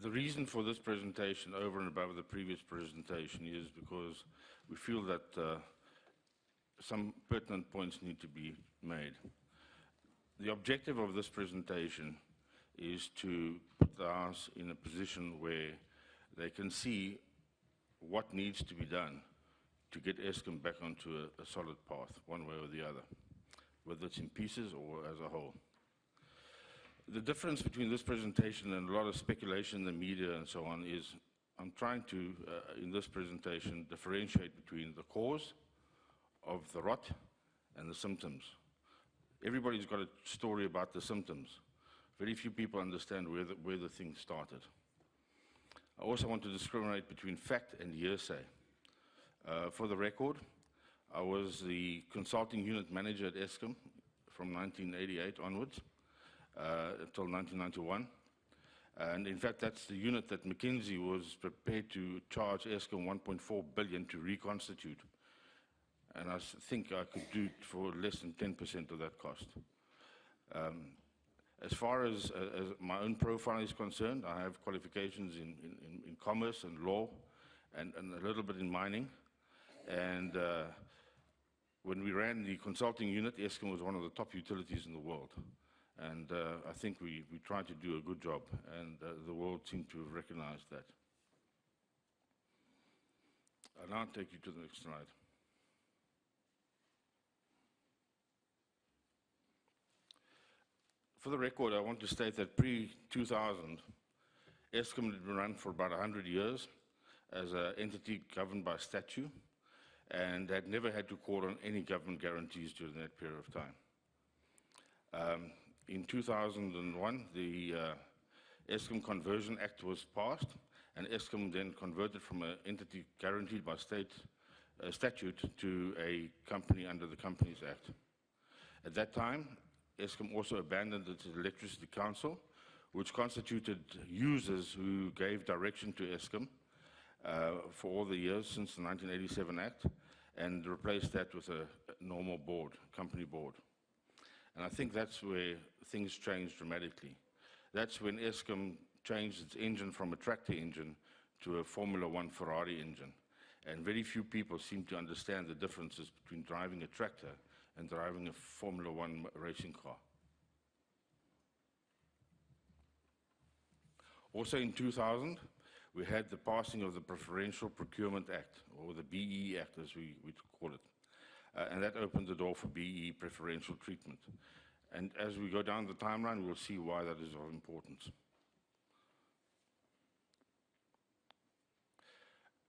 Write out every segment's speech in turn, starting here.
The reason for this presentation, over and above the previous presentation, is because we feel that some pertinent points need to be made. The objective of this presentation is to put the House in a position where they can see what needs to be done to get Eskom back onto a solid path, one way or the other, whether it's in pieces or as a whole. The difference between this presentation and a lot of speculation in the media and so on is I'm trying to, in this presentation, differentiate between the cause of the rot and the symptoms. Everybody's got a story about the symptoms. Very few people understand where the thing started. I also want to discriminate between fact and hearsay. For the record, I was the consulting unit manager at Eskom from 1988 onwards. Until 1991. And in fact, that's the unit that McKinsey was prepared to charge Eskom 1.4 billion to reconstitute. And I think I could do it for less than 10% of that cost. As far as my own profile is concerned, I have qualifications in commerce and law and a little bit in mining. And when we ran the consulting unit, Eskom was one of the top utilities in the world. And I think we tried to do a good job, and the world seemed to have recognized that. I'll now take you to the next slide. For the record, I want to state that pre-2000, Eskom had been run for about 100 years as an entity governed by statute, and had never had to call on any government guarantees during that period of time. In 2001, the Eskom Conversion Act was passed, and Eskom then converted from an entity guaranteed by statute to a company under the Companies Act. At that time, Eskom also abandoned its Electricity Council, which constituted users who gave direction to Eskom for all the years since the 1987 Act, and replaced that with a normal board, company board. And I think that's where things changed dramatically. That's when Eskom changed its engine from a tractor engine to a Formula One Ferrari engine. And very few people seem to understand the differences between driving a tractor and driving a Formula One racing car. Also in 2000, we had the passing of the Preferential Procurement Act, or the BE Act as we call it. And that opened the door for BE preferential treatment. And as we go down the timeline, we'll see why that is of importance.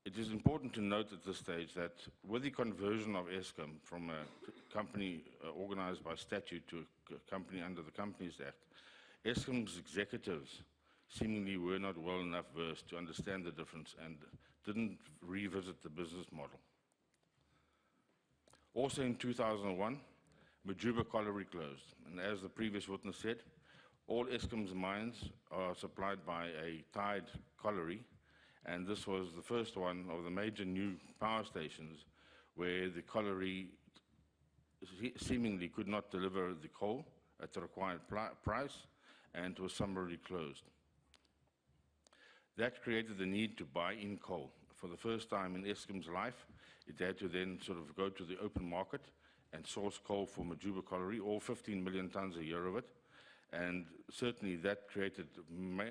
It is important to note at this stage that with the conversion of Eskom from a company organized by statute to a company under the Companies Act, Eskom's executives seemingly were not well enough versed to understand the difference and didn't revisit the business model. Also in 2001, Majuba Colliery closed, and as the previous witness said, all Eskom's mines are supplied by a tied colliery, and this was the first one of the major new power stations where the colliery seemingly could not deliver the coal at the required price and was summarily closed. That created the need to buy in coal. For the first time in Eskom's life, it had to then sort of go to the open market and source coal for Majuba Colliery, all 15 million tons a year of it. And certainly that created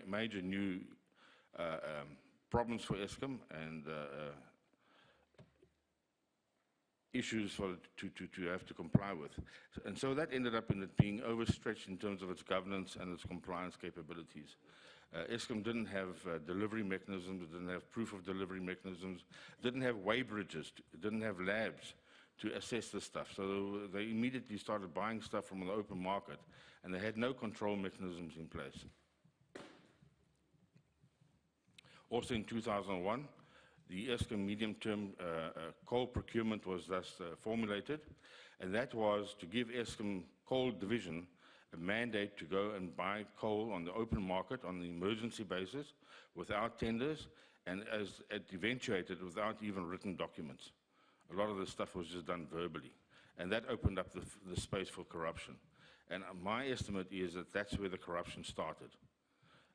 major new problems for Eskom and issues for it to have to comply with. And so that ended up in it being overstretched in terms of its governance and its compliance capabilities. Eskom didn't have delivery mechanisms, didn't have proof of delivery mechanisms, didn't have weighbridges, didn't have labs to assess this stuff. So they immediately started buying stuff from the open market, and they had no control mechanisms in place. Also in 2001, the Eskom medium-term coal procurement was thus formulated, and that was to give Eskom Coal Division a mandate to go and buy coal on the open market on the emergency basis without tenders, and as it eventuated without even written documents. A lot of this stuff was just done verbally, and that opened up the space for corruption. And my estimate is that that's where the corruption started.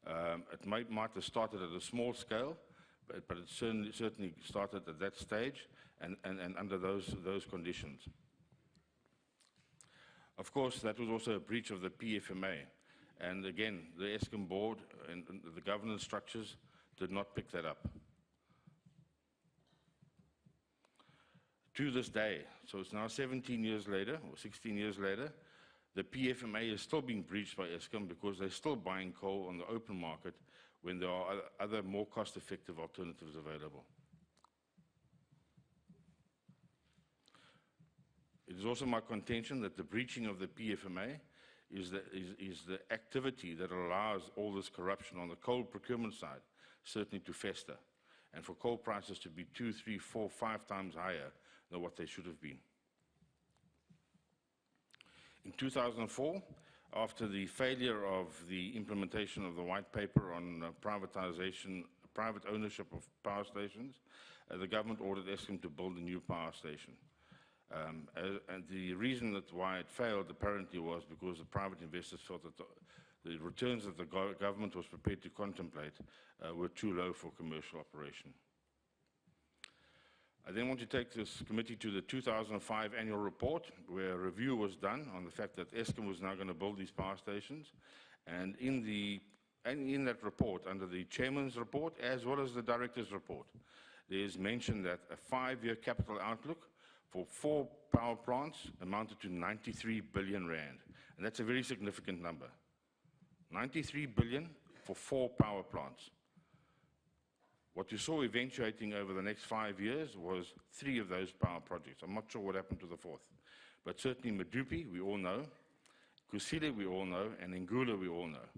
It might have started at a small scale, but it certainly started at that stage and under those conditions. Of course, that was also a breach of the PFMA. And again, the Eskom board and the governance structures did not pick that up. To this day, so it's now 17 years later, or 16 years later, the PFMA is still being breached by Eskom because they're still buying coal on the open market when there are other more cost-effective alternatives available. It is also my contention that the breaching of the PFMA is the activity that allows all this corruption on the coal procurement side certainly to fester, and for coal prices to be 2, 3, 4, 5 times higher than what they should have been. In 2004, after the failure of the implementation of the white paper on privatization, private ownership of power stations, the government ordered Eskom to build a new power station. And the reason that why it failed apparently was because the private investors felt that the returns that the government was prepared to contemplate were too low for commercial operation. I then want to take this committee to the 2005 annual report, where a review was done on the fact that Eskom was now going to build these power stations. And in that report, under the chairman's report as well as the director's report, there is mentioned that a 5-year capital outlook for 4 power plants amounted to 93 billion rand. And that's a very significant number. 93 billion for 4 power plants. What you saw eventuating over the next 5 years was 3 of those power projects. I'm not sure what happened to the 4th. But certainly Medupi, we all know. Kusile, we all know. And Ngula, we all know.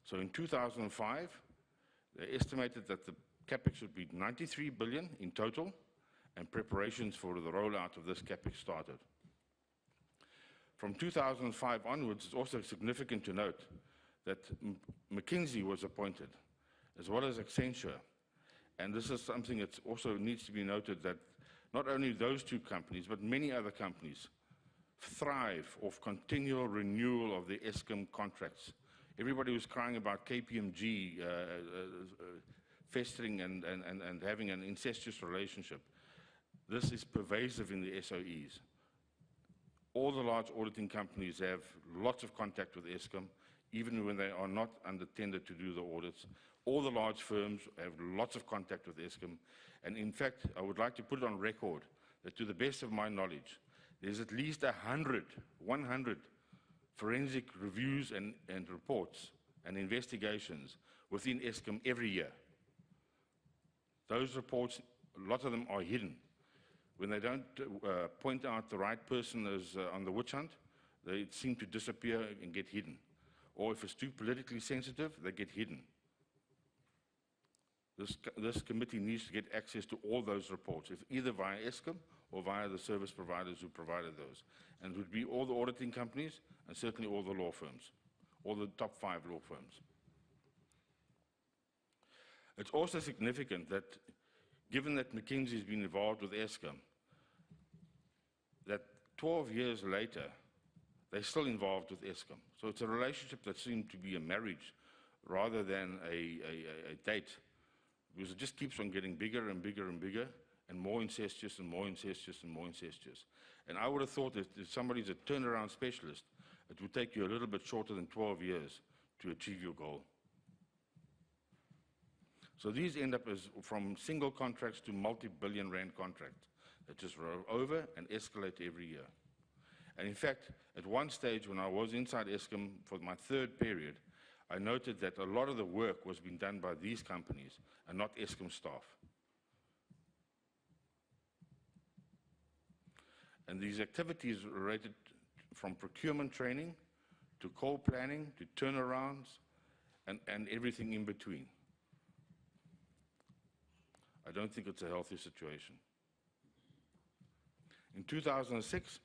So in 2005, they estimated that the capex would be 93 billion in total, and preparations for the rollout of this capex started. From 2005 onwards, it's also significant to note that McKinsey was appointed, as well as Accenture. And this is something that also needs to be noted, that not only those 2 companies, but many other companies thrive off continual renewal of the Eskom contracts. Everybody was crying about KPMG festering and having an incestuous relationship. This is pervasive in the SOEs. All the large auditing companies have lots of contact with Eskom, even when they are not under tender to do the audits. All the large firms have lots of contact with Eskom. And in fact, I would like to put it on record that to the best of my knowledge, there's at least 100 forensic reviews and reports and investigations within Eskom every year. Those reports, a lot of them are hidden. When they don't point out the right person as on the witch hunt, they seem to disappear and get hidden. Or if it's too politically sensitive, they get hidden. This committee needs to get access to all those reports, either via Eskom or via the service providers who provided those. And it would be all the auditing companies and certainly all the law firms, all the top 5 law firms. It's also significant that, given that McKinsey has been involved with Eskom, that 12 years later, they're still involved with Eskom. So it's a relationship that seemed to be a marriage rather than a date, because it just keeps on getting bigger and bigger and bigger, and more incestuous and more incestuous and more incestuous. And I would have thought that if somebody's a turnaround specialist, it would take you a little bit shorter than 12 years to achieve your goal. So these end up as from single contracts to multi-billion rand contracts that just roll over and escalate every year. And in fact, at one stage when I was inside Eskom for my 3rd period, I noted that a lot of the work was being done by these companies and not Eskom staff. And these activities related from procurement training to coal planning to turnarounds and everything in between. I don't think it's a healthy situation. In 2006,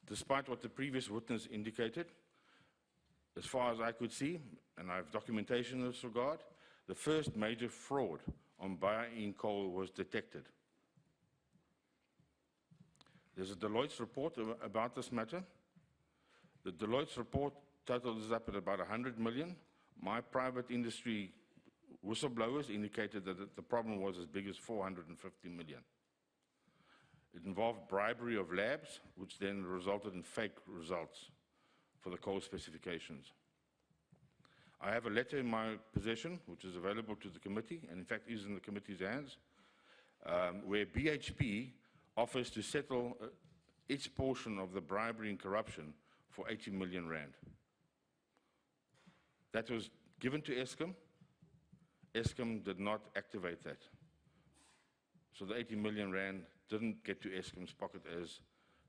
despite what the previous witness indicated, as far as I could see, and I have documentation in this regard, the first major fraud on buy-in coal was detected. There's a Deloitte's report about this matter. The Deloitte's report totaled this up at about 100 million. My private industry whistleblowers indicated that the problem was as big as 450 million. It involved bribery of labs, which then resulted in fake results for the coal specifications. I have a letter in my possession, which is available to the committee, and in fact is in the committee's hands, where BHP offers to settle its portion of the bribery and corruption for 80 million rand. That was given to Eskom. Eskom did not activate that. So the 80 million rand didn't get to Eskom's pocket as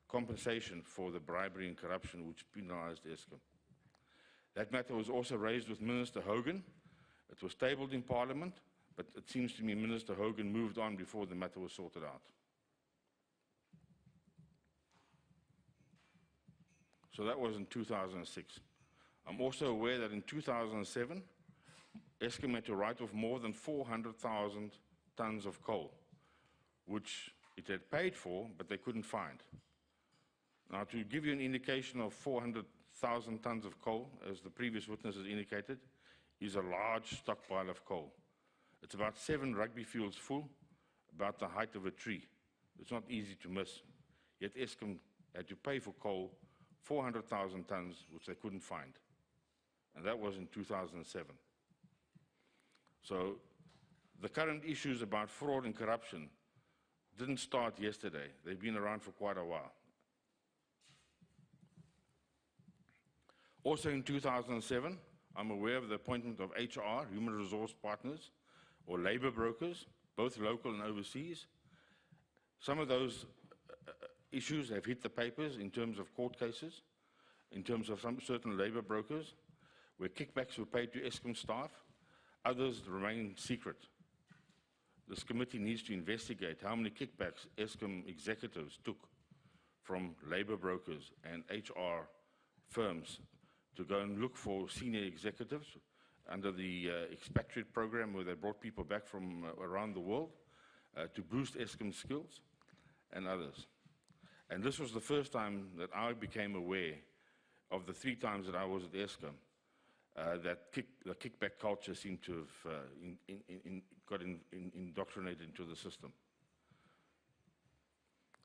compensation for the bribery and corruption which penalized Eskom. That matter was also raised with Minister Hogan. It was tabled in Parliament, but it seems to me Minister Hogan moved on before the matter was sorted out. So that was in 2006. I'm also aware that in 2007, Eskom had to write off more than 400,000 tons of coal, which it had paid for, but they couldn't find. Now, to give you an indication of 400,000 tons of coal, as the previous witnesses indicated, is a large stockpile of coal. It's about 7 rugby fields full, about the height of a tree. It's not easy to miss. Yet Eskom had to pay for coal 400,000 tons, which they couldn't find. And that was in 2007. So the current issues about fraud and corruption didn't start yesterday. They've been around for quite a while. Also in 2007, I'm aware of the appointment of HR, Human Resource Partners, or labor brokers, both local and overseas. Some of those issues have hit the papers in terms of court cases, in terms of some certain labor brokers, where kickbacks were paid to Eskom staff. Others remain secret. This committee needs to investigate how many kickbacks Eskom executives took from labor brokers and HR firms to go and look for senior executives under the expatriate program, where they brought people back from around the world to boost Eskom's skills, and others. And this was the first time that I became aware of the 3 times that I was at Eskom, that the kickback culture seemed to have got indoctrinated into the system.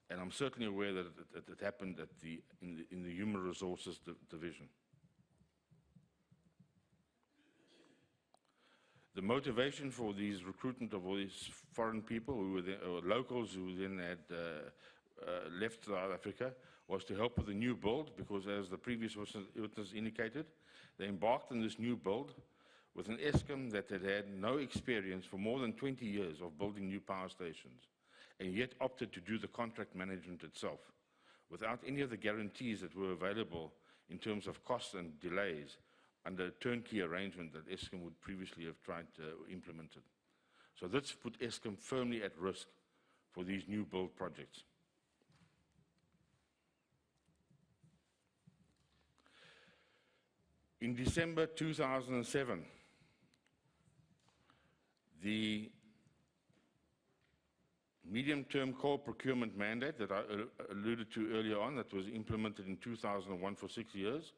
And I'm certainly aware that it happened at in the Human Resources Division. The motivation for these recruitment of all these foreign people, who were there, or locals who then had left South Africa, was to help with the new build, because as the previous witness indicated, they embarked on this new build with an Eskom that had had no experience for more than 20 years of building new power stations, and yet opted to do the contract management itself, without any of the guarantees that were available in terms of costs and delays under a turnkey arrangement that Eskom would previously have tried to implement it. So this put Eskom firmly at risk for these new build projects. In December 2007, the medium-term coal procurement mandate that I alluded to earlier on, that was implemented in 2001 for 6 years,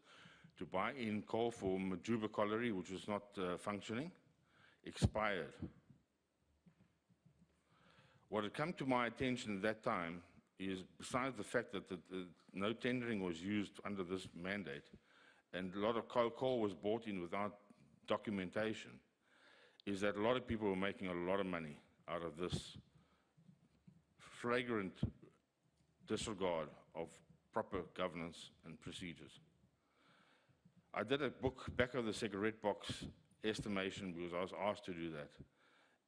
to buy in coal for Majuba colliery, which was not functioning, expired. What had come to my attention at that time is, besides the fact that no tendering was used under this mandate, and a lot of coal was bought in without documentation, is that a lot of people were making a lot of money out of this flagrant disregard of proper governance and procedures. I did a book, back of the cigarette box estimation, because I was asked to do that.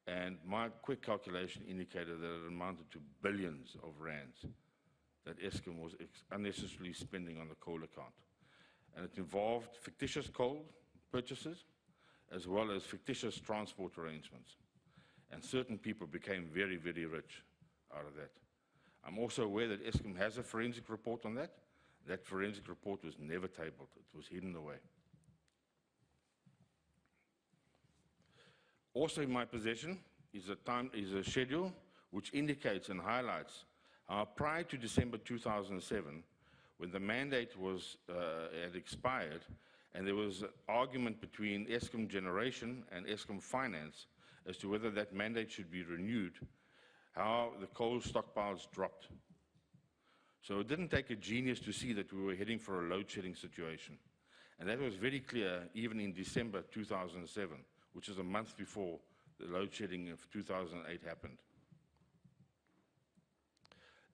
And my quick calculation indicated that it amounted to billions of rands that Eskom was unnecessarily spending on the coal account. And it involved fictitious coal purchases, as well as fictitious transport arrangements. And certain people became very, very rich out of that. I'm also aware that Eskom has a forensic report on that. That forensic report was never tabled. It was hidden away. Also in my possession is a schedule which indicates and highlights how prior to December 2007, when the mandate had expired, And there was an argument between Eskom Generation and Eskom Finance as to whether that mandate should be renewed, how the coal stockpiles dropped. So it didn't take a genius to see that we were heading for a load-shedding situation. And that was very clear even in December 2007, which is a month before the load-shedding of 2008 happened.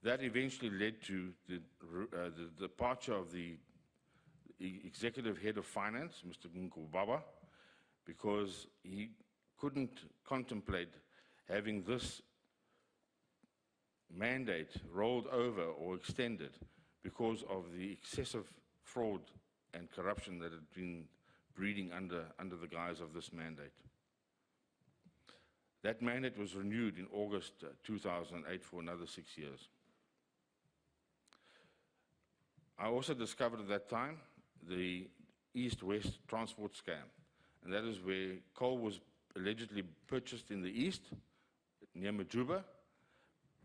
That eventually led to the departure of the executive head of finance, Mr. Nkubaba, because he couldn't contemplate having this mandate rolled over or extended because of the excessive fraud and corruption that had been breeding under the guise of this mandate. That mandate was renewed in August 2008 for another 6 years. I also discovered at that time the East-West transport scam, and that is where coal was allegedly purchased in the east, near Majuba,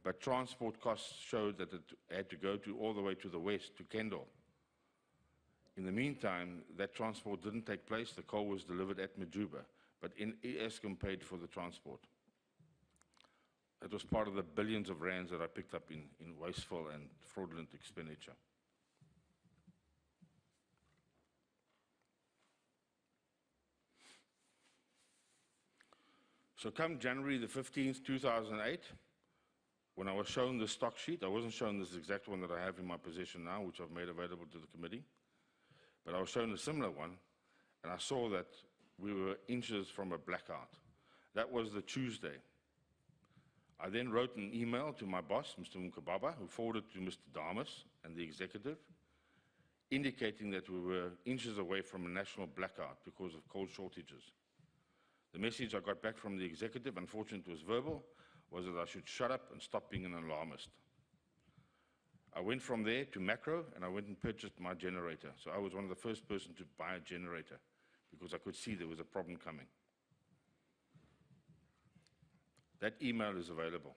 but transport costs showed that it had to go all the way to the west, to Kendal. In the meantime, that transport didn't take place. The coal was delivered at Majuba, but Eskom paid for the transport. That was part of the billions of rands that I picked up in wasteful and fraudulent expenditure. So come January the 15th, 2008, when I was shown the stock sheet, I wasn't shown this exact one that I have in my possession now, which I've made available to the committee, but I was shown a similar one, and I saw that we were inches from a blackout. That was the Tuesday. I then wrote an email to my boss, Mr. Nkubaba, who forwarded to Mr. Damas and the executive, indicating that we were inches away from a national blackout because of coal shortages. The message I got back from the executive, unfortunately it was verbal, was that I should shut up and stop being an alarmist. I went from there to Macro and I went and purchased my generator. So I was one of the first person to buy a generator because I could see there was a problem coming. That email is available.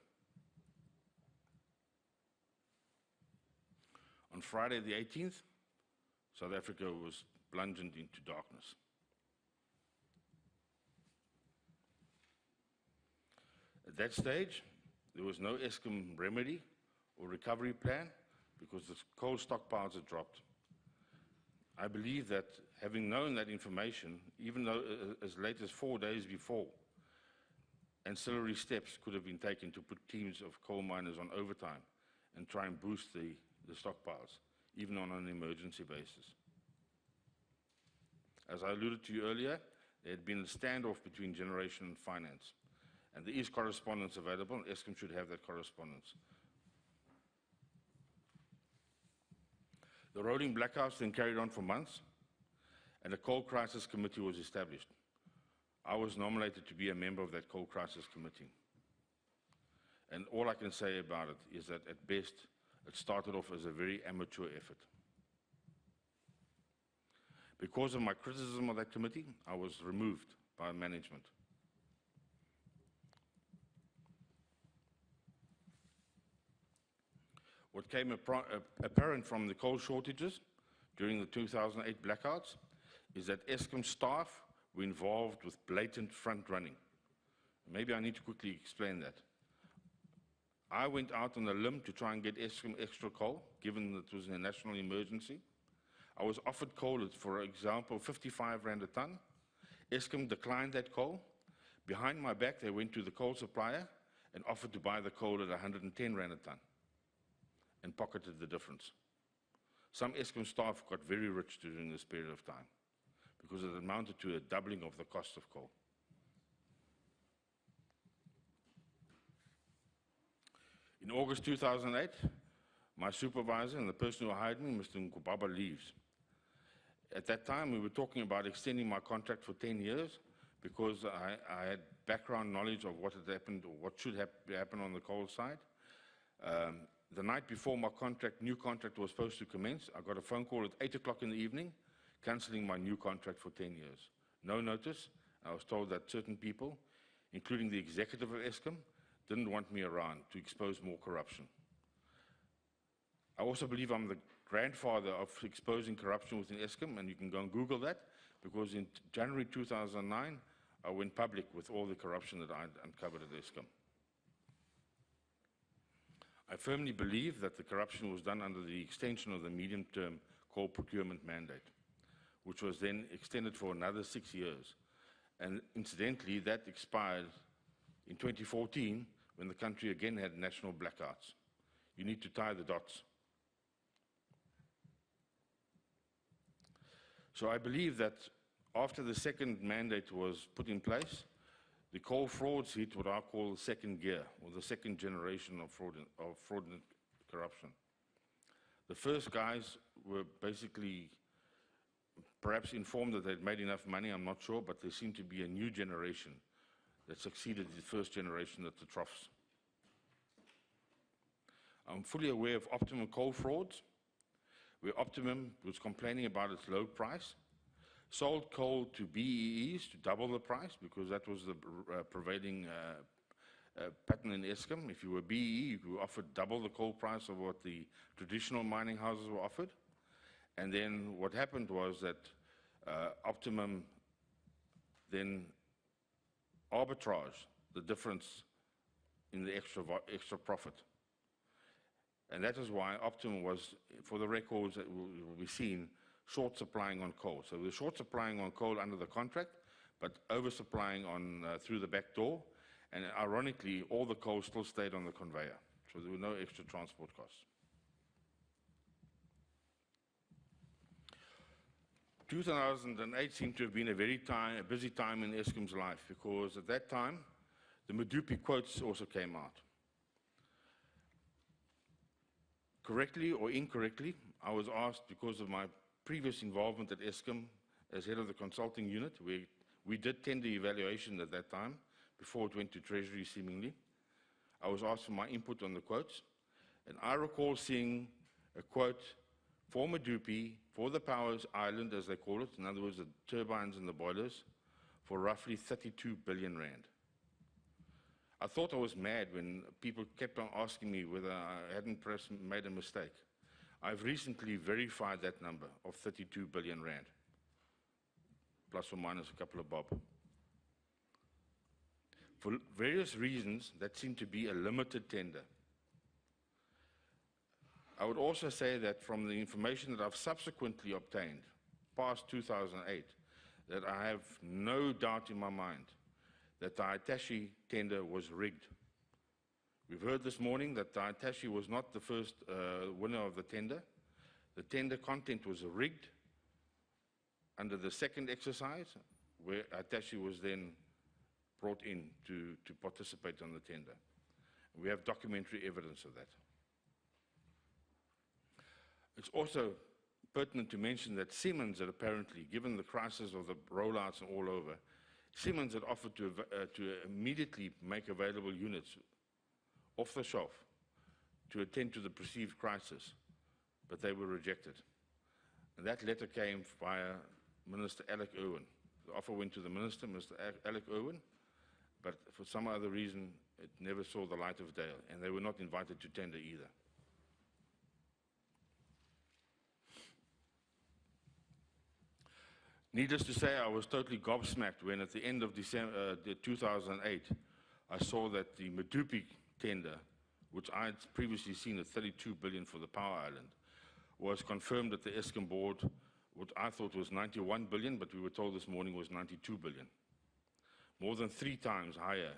On Friday the 18th, South Africa was plunged into darkness. At that stage, there was no Eskom remedy or recovery plan because the coal stockpiles had dropped. I believe that having known that information, even though as late as 4 days before, ancillary steps could have been taken to put teams of coal miners on overtime and try and boost the stockpiles, even on an emergency basis. As I alluded to you earlier, there had been a standoff between generation and finance. And there is correspondence available, and Eskom should have that correspondence. The rolling blackouts then carried on for months, and a coal crisis committee was established. I was nominated to be a member of that coal crisis committee. And all I can say about it is that at best, it started off as a very amateur effort. Because of my criticism of that committee, I was removed by management. What came apparent from the coal shortages during the 2008 blackouts is that Eskom staff were involved with blatant front running. Maybe I need to quickly explain that. I went out on a limb to try and get Eskom extra coal, given that it was a national emergency. I was offered coal at, for example, 55 rand a ton. Eskom declined that coal. Behind my back, they went to the coal supplier and offered to buy the coal at 110 rand a ton, and pocketed the difference. Some Eskom staff got very rich during this period of time because it amounted to a doubling of the cost of coal. In August 2008, my supervisor and the person who hired me, Mr. Nkubaba, leaves. At that time, we were talking about extending my contract for 10 years because I had background knowledge of what had happened or what should happen on the coal side. The night before my new contract was supposed to commence, I got a phone call at 8 o'clock in the evening, cancelling my new contract for 10 years. No notice. I was told that certain people, including the executive of Eskom, didn't want me around to expose more corruption. I also believe I'm the grandfather of exposing corruption within Eskom, and you can go and Google that, because in January 2009, I went public with all the corruption that I uncovered at Eskom. I firmly believe that the corruption was done under the extension of the medium-term coal procurement mandate, which was then extended for another 6 years. And incidentally, that expired in 2014, when the country again had national blackouts. You need to tie the dots. So I believe that after the second mandate was put in place, the coal frauds hit what I call the second gear, or the second generation of fraudulent corruption. The first guys were basically perhaps informed that they'd made enough money, I'm not sure, but there seemed to be a new generation that succeeded the first generation at the troughs. I'm fully aware of Optimum coal frauds, where Optimum was complaining about its low price, sold coal to BEEs to double the price, because that was the prevailing pattern in Eskom. If you were BEE, you were offered double the coal price of what the traditional mining houses were offered. And then what happened was that Optimum then arbitraged the difference in the extra profit. And that is why Optimum was, for the records that will be seen, short supplying on coal. So we were short supplying on coal under the contract, but oversupplying on through the back door. And ironically, all the coal still stayed on the conveyor. So there were no extra transport costs. 2008 seemed to have been a very busy time in Eskom's life, because at that time, the Medupi quotes also came out. Correctly or incorrectly, I was asked, because of my previous involvement at Eskom as head of the consulting unit, where we did tender evaluation at that time, before it went to Treasury seemingly. I was asked for my input on the quotes, and I recall seeing a quote for Medupi, for the Powers Island, as they call it, in other words, the turbines and the boilers, for roughly 32 billion rand. I thought I was mad when people kept on asking me whether I hadn't perhaps made a mistake. I've recently verified that number of 32 billion rand, plus or minus a couple of bob. For various reasons, that seemed to be a limited tender. I would also say that from the information that I've subsequently obtained, past 2008, that I have no doubt in my mind that the Hitachi tender was rigged. We've heard this morning that Hitachi was not the first winner of the tender. The tender content was rigged under the second exercise, where Hitachi was then brought in to participate on the tender. We have documentary evidence of that. It's also pertinent to mention that Siemens had apparently, given the crisis of the rollouts all over, Siemens had offered to immediately make available units off the shelf to attend to the perceived crisis, but they were rejected. And that letter came via Minister Alec Irwin. The offer went to the Minister, Mr. Alec Irwin, but for some other reason, it never saw the light of day, and they were not invited to tender either. Needless to say, I was totally gobsmacked when at the end of December 2008, I saw that the Medupi tender, which I had previously seen at 32 billion for the Power Island, was confirmed at the Eskom board, what I thought was 91 billion, but we were told this morning was 92 billion. More than 3 times higher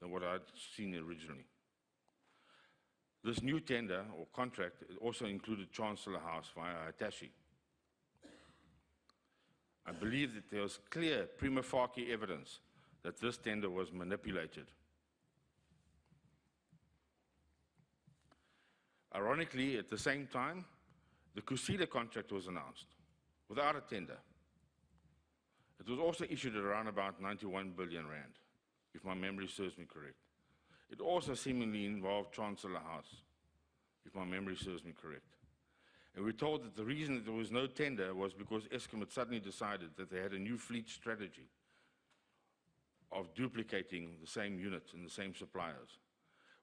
than what I'd seen originally. This new tender or contract also included Chancellor House via Hitachi. I believe that there was clear prima facie evidence that this tender was manipulated. Ironically, at the same time, the Kusile contract was announced without a tender. It was also issued at around about 91 billion rand, if my memory serves me correct. It also seemingly involved Chancellor House, if my memory serves me correct. And we're told that the reason that there was no tender was because Eskom had suddenly decided that they had a new fleet strategy of duplicating the same units and the same suppliers.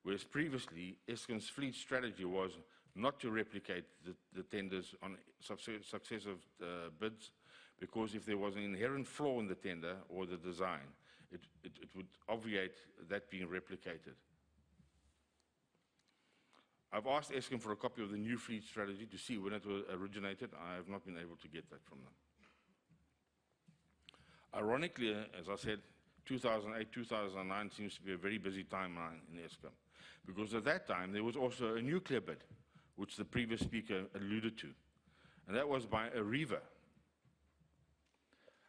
Whereas previously, Eskom's fleet strategy was not to replicate the tenders on successive bids, because if there was an inherent flaw in the tender or the design, it would obviate that being replicated. I've asked Eskom for a copy of the new fleet strategy to see when it was originated. I have not been able to get that from them. Ironically, as I said, 2008, 2009 seems to be a very busy timeline in Eskom, because at that time there was also a nuclear bid, which the previous speaker alluded to, and that was by Arriva,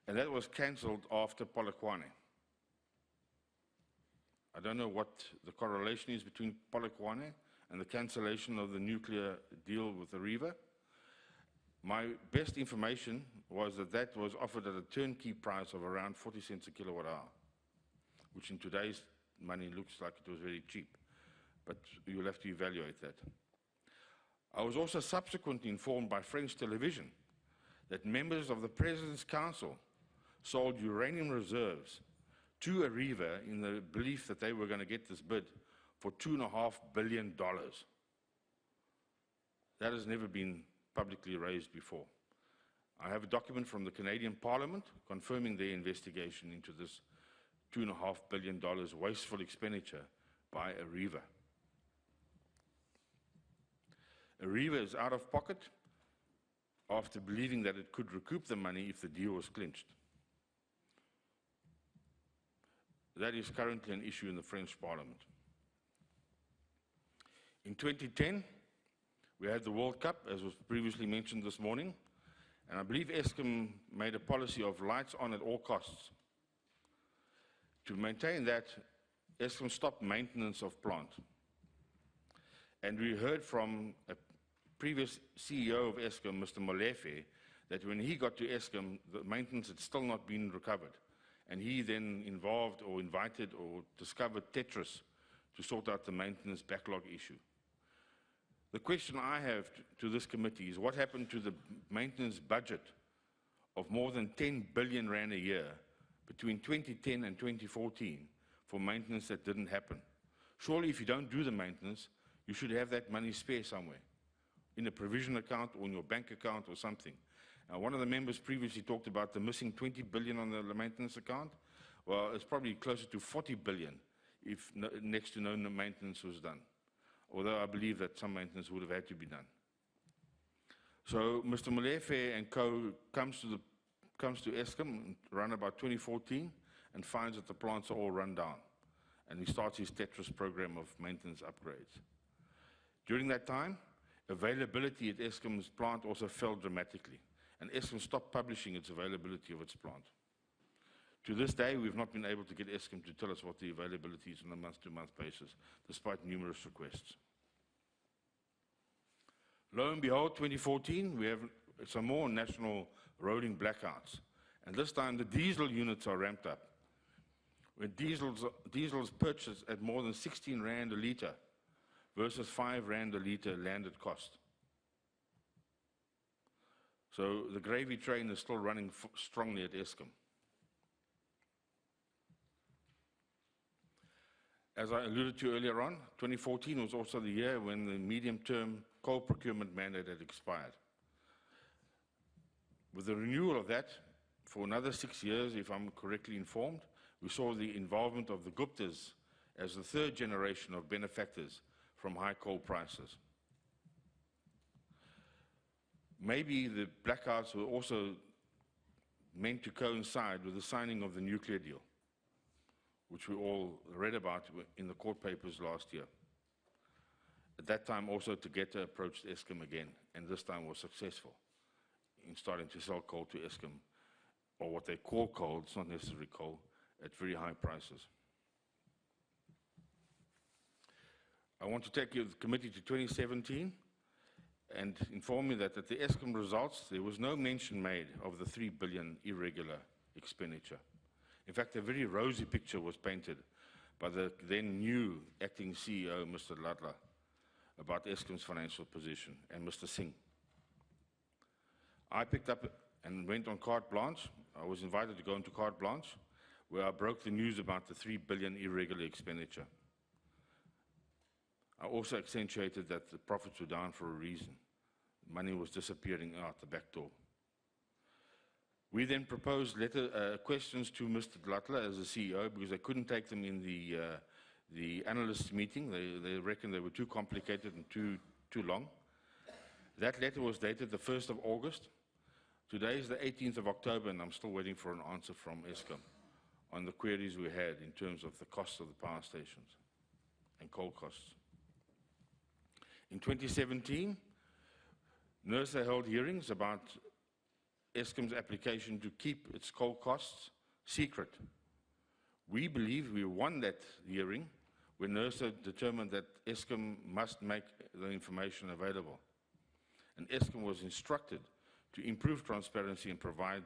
and that was cancelled after Polokwane. I don't know what the correlation is between Polokwane and the cancellation of the nuclear deal with Arriva. My best information was that that was offered at a turnkey price of around 40 cents a kilowatt hour, which in today's money looks like it was very cheap, but you'll have to evaluate that. I was also subsequently informed by French television that members of the President's Council sold uranium reserves to Arriva in the belief that they were going to get this bid for $2.5 billion. That has never been publicly raised before. I have a document from the Canadian Parliament confirming their investigation into this $2.5 billion wasteful expenditure by Arriva. Arriva is out of pocket after believing that it could recoup the money if the deal was clinched. That is currently an issue in the French Parliament. In 2010, we had the World Cup, as was previously mentioned this morning, and I believe Eskom made a policy of lights on at all costs. To maintain that, Eskom stopped maintenance of plant. And we heard from a previous CEO of Eskom, Mr. Molefe, that when he got to Eskom, the maintenance had still not been recovered. And he then involved or invited or discovered Tetris to sort out the maintenance backlog issue. The question I have to this committee is what happened to the maintenance budget of more than 10 billion rand a year between 2010 and 2014 for maintenance that didn't happen? Surely if you don't do the maintenance, you should have that money spare somewhere, in a provision account or in your bank account or something. Now, one of the members previously talked about the missing 20 billion on the maintenance account. Well, it's probably closer to 40 billion if next to no maintenance was done, although I believe that some maintenance would have had to be done. So Mr. Molefe and co. comes to Eskom around about 2014 and finds that the plants are all run down, and he starts his Tetris program of maintenance upgrades. During that time, availability at Eskom's plant also fell dramatically, and Eskom stopped publishing its availability of its plant. To this day, we've not been able to get Eskom to tell us what the availability is on a month-to-month basis, despite numerous requests. Lo and behold, 2014, we have some more national rolling blackouts, and this time the diesel units are ramped up. When diesel's purchased at more than 16 rand a litre versus 5 rand a litre landed cost. So the gravy train is still running strongly at Eskom. As I alluded to earlier on, 2014 was also the year when the medium-term coal procurement mandate had expired. With the renewal of that, for another 6 years, if I'm correctly informed, we saw the involvement of the Guptas as the third generation of benefactors from high coal prices. Maybe the blackouts were also meant to coincide with the signing of the nuclear deal, which we all read about in the court papers last year. At that time, also, Tegeta approached Eskom again, and this time was successful in starting to sell coal to Eskom, or what they call coal, it's not necessarily coal, at very high prices. I want to take you, the committee, to 2017 and inform you that at the Eskom results, there was no mention made of the 3 billion irregular expenditure. In fact, a very rosy picture was painted by the then new acting CEO, Mr. Ladla, about Eskom's financial position, and Mr. Singh. I picked up and went on carte blanche. I was invited to go into carte blanche, where I broke the news about the 3 billion irregular expenditure. I also accentuated that the profits were down for a reason. Money was disappearing out the back door. We then proposed questions to Mr. Dlatla as the CEO because they couldn't take them in the analysts' meeting. They reckoned they were too complicated and too long. That letter was dated the 1st of August. Today is the 18th of October, and I'm still waiting for an answer from Eskom on the queries we had in terms of the cost of the power stations and coal costs. In 2017, NERSA held hearings about Eskom's application to keep its coal costs secret. We believe we won that hearing when NERSA determined that Eskom must make the information available. And Eskom was instructed to improve transparency and provide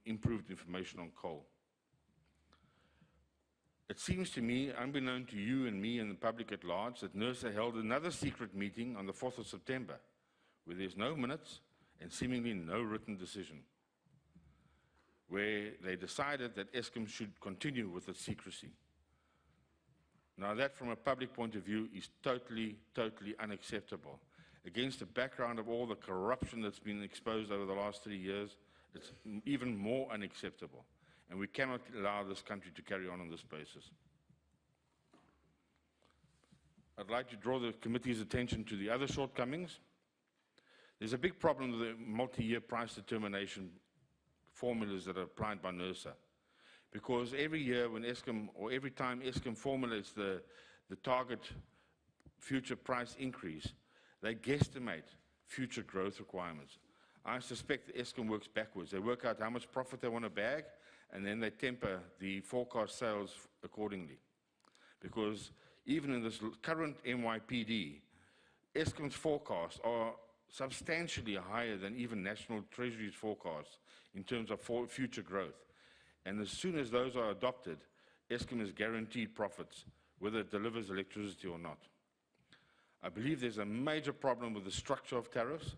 improved information on coal. It seems to me, unbeknown to you and me and the public at large, that NERSA held another secret meeting on the 4th of September, where there's no minutes and seemingly no written decision, where they decided that Eskom should continue with its secrecy. Now that, from a public point of view, is totally unacceptable. Against the background of all the corruption that's been exposed over the last 3 years, it's even more unacceptable. And we cannot allow this country to carry on this basis. I'd like to draw the committee's attention to the other shortcomings. There's a big problem with the multi-year price determination formulas that are applied by NERSA. Because every year when Eskom, or every time Eskom formulates the target future price increase, they guesstimate future growth requirements. I suspect that Eskom works backwards. They work out how much profit they want to bag, and then they temper the forecast sales accordingly. Because even in this current NYPD, Eskom's forecasts are substantially higher than even National Treasury's forecasts in terms of future growth. And as soon as those are adopted, Eskom is guaranteed profits, whether it delivers electricity or not. I believe there's a major problem with the structure of tariffs.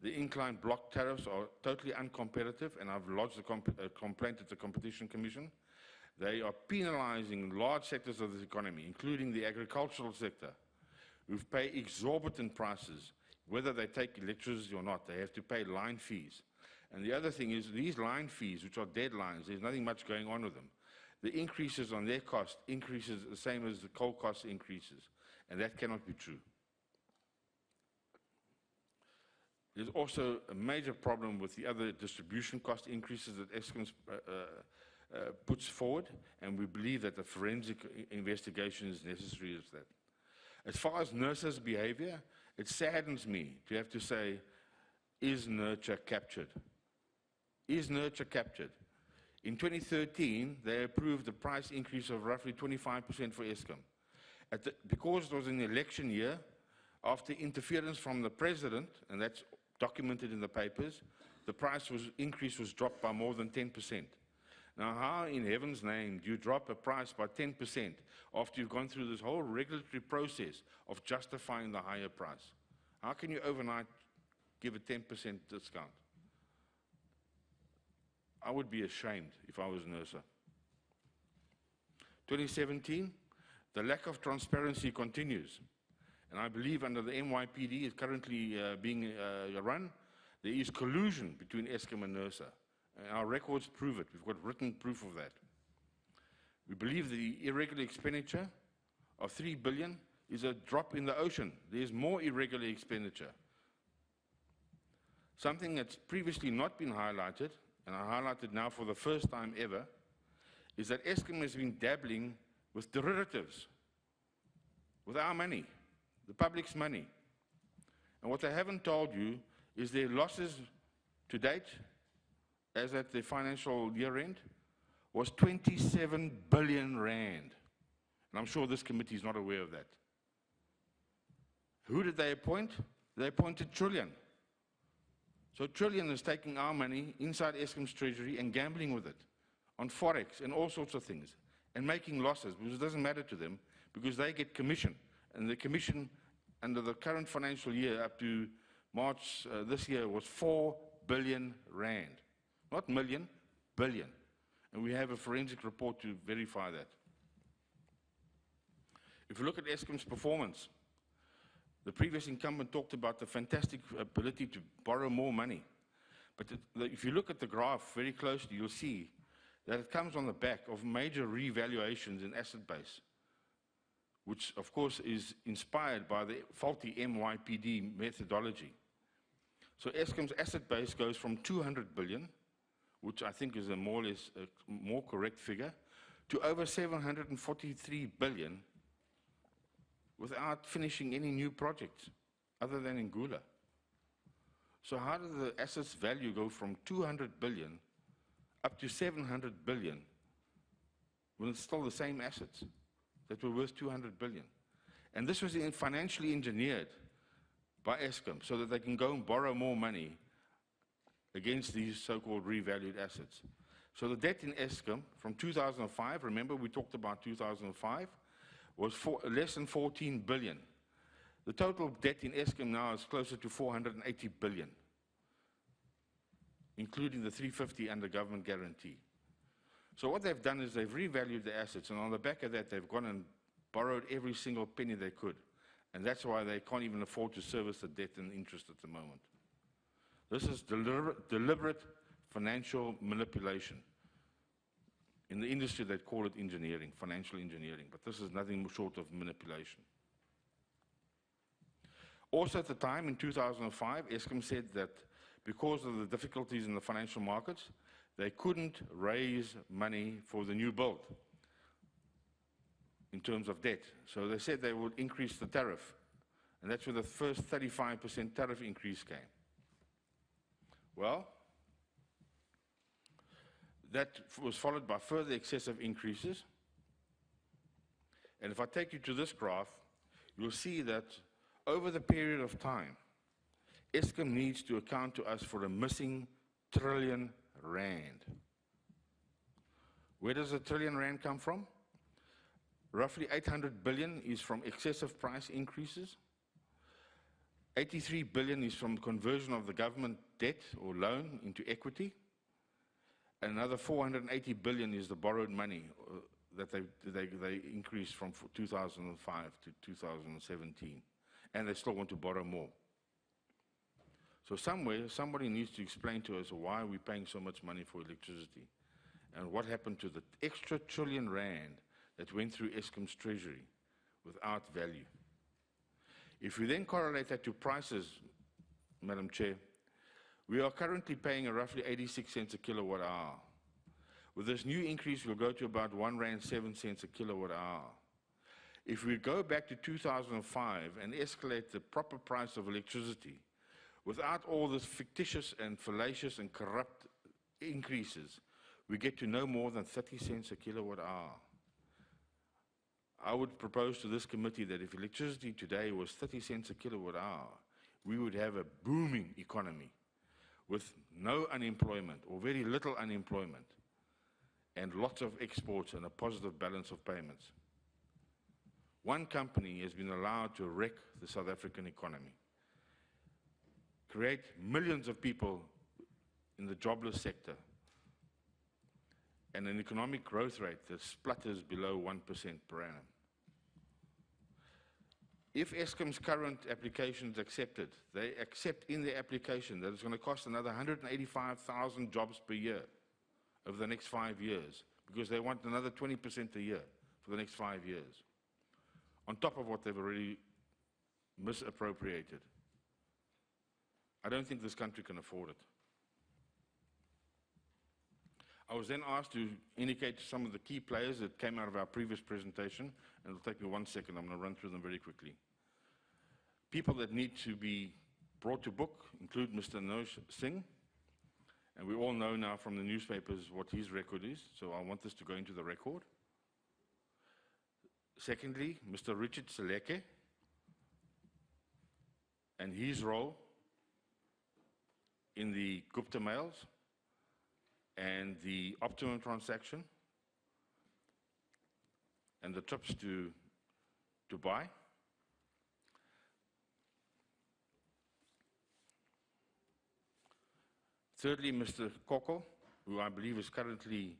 The inclined block tariffs are totally uncompetitive, and I've lodged a complaint at the Competition Commission. They are penalizing large sectors of the economy, including the agricultural sector, who pay exorbitant prices. Whether they take electricity or not, they have to pay line fees. And the other thing is, these line fees, which are deadlines, there's nothing much going on with them. The increases on their cost increases the same as the coal cost increases, and that cannot be true. There's also a major problem with the other distribution cost increases that Eskom puts forward, and we believe that a forensic investigation is necessary as that. As far as NERSA's behavior, it saddens me to have to say, is nurture captured? Is nurture captured? In 2013, they approved a price increase of roughly 25% for Eskom. Because it was an election year, after interference from the president, and that's documented in the papers, the increase was dropped by more than 10%. Now, how in heaven's name do you drop a price by 10% after you've gone through this whole regulatory process of justifying the higher price? How can you overnight give a 10% discount? I would be ashamed if I was NERSA. 2017, the lack of transparency continues. And I believe under the NYPD is currently being run, there is collusion between Eskom and NERSA. And our records prove it. We've got written proof of that. We believe the irregular expenditure of 3 billion is a drop in the ocean. There's more irregular expenditure. Something that's previously not been highlighted, and I highlighted now for the first time ever, is that Eskom has been dabbling with derivatives, with our money, the public's money. And what they haven't told you is their losses to date, as at the financial year end, was 27 billion rand. And I'm sure this committee is not aware of that. Who did they appoint? They appointed Trillian. So Trillian is taking our money inside Eskom's treasury and gambling with it on Forex and all sorts of things and making losses, because it doesn't matter to them, because they get commission. And the commission under the current financial year up to March this year was 4 billion rand. Not million, billion. And we have a forensic report to verify that. If you look at Eskom's performance, The previous incumbent talked about the fantastic ability to borrow more money. But if you look at the graph very closely, you'll see that it comes on the back of major revaluations in asset base, which of course is inspired by the faulty MYPD methodology. So Eskom's asset base goes from 200 billion, which I think is a more or less a more correct figure, to over 743 billion without finishing any new projects other than in Gula. So how did the assets value go from 200 billion up to 700 billion when it's still the same assets that were worth 200 billion? And this was financially engineered by Eskom so that they can go and borrow more money against these so-called revalued assets. So the debt in Eskom from 2005, remember we talked about 2005, was less than 14 billion. The total debt in Eskom now is closer to 480 billion, including the 350 under government guarantee. So what they've done is they've revalued the assets, and on the back of that, they've gone and borrowed every single penny they could. And that's why they can't even afford to service the debt and interest at the moment. This is deliberate financial manipulation. In the industry, they'd call it engineering, financial engineering, but this is nothing short of manipulation. Also at the time, in 2005, Eskom said that because of the difficulties in the financial markets, they couldn't raise money for the new build in terms of debt. So they said they would increase the tariff, and that's where the first 35% tariff increase came. Well, that was followed by further excessive increases. And if I take you to this graph, you'll see that over the period of time, Eskom needs to account to us for a missing R1 trillion. Where does the R1 trillion come from? Roughly 800 billion is from excessive price increases. 83 billion is from conversion of the government debt or loan into equity. And another 480 billion is the borrowed money that they increased from 2005 to 2017. And they still want to borrow more. So somewhere, somebody needs to explain to us why we're paying so much money for electricity and what happened to the extra R1 trillion that went through Eskom's treasury without value. If we then correlate that to prices, Madam Chair, we are currently paying roughly 86 cents a kilowatt hour. With this new increase, we'll go to about R1.07 a kilowatt hour. If we go back to 2005 and escalate the proper price of electricity, without all this fictitious and fallacious and corrupt increases, we get to no more than 30 cents a kilowatt hour. I would propose to this committee that if electricity today was 30 cents a kilowatt hour, we would have a booming economy with no unemployment or very little unemployment and lots of exports and a positive balance of payments. One company has been allowed to wreck the South African economy, create millions of people in the jobless sector, and an economic growth rate that splutters below 1% per annum. If Eskom's current application is accepted, they accept in their application that it's going to cost another 185,000 jobs per year over the next 5 years, because they want another 20% a year for the next 5 years, on top of what they've already misappropriated. I don't think this country can afford it. I was then asked to indicate some of the key players that came out of our previous presentation, and it'll take me 1 second. I'm going to run through them very quickly. People that need to be brought to book include Mr. Nosh Singh, and we all know now from the newspapers what his record is, so I want this to go into the record. Secondly, Mr. Richard Seleke and his role in in the Gupta mails and the Optimum transaction and the trips to Dubai. Thirdly, Mr. Koko, who I believe is currently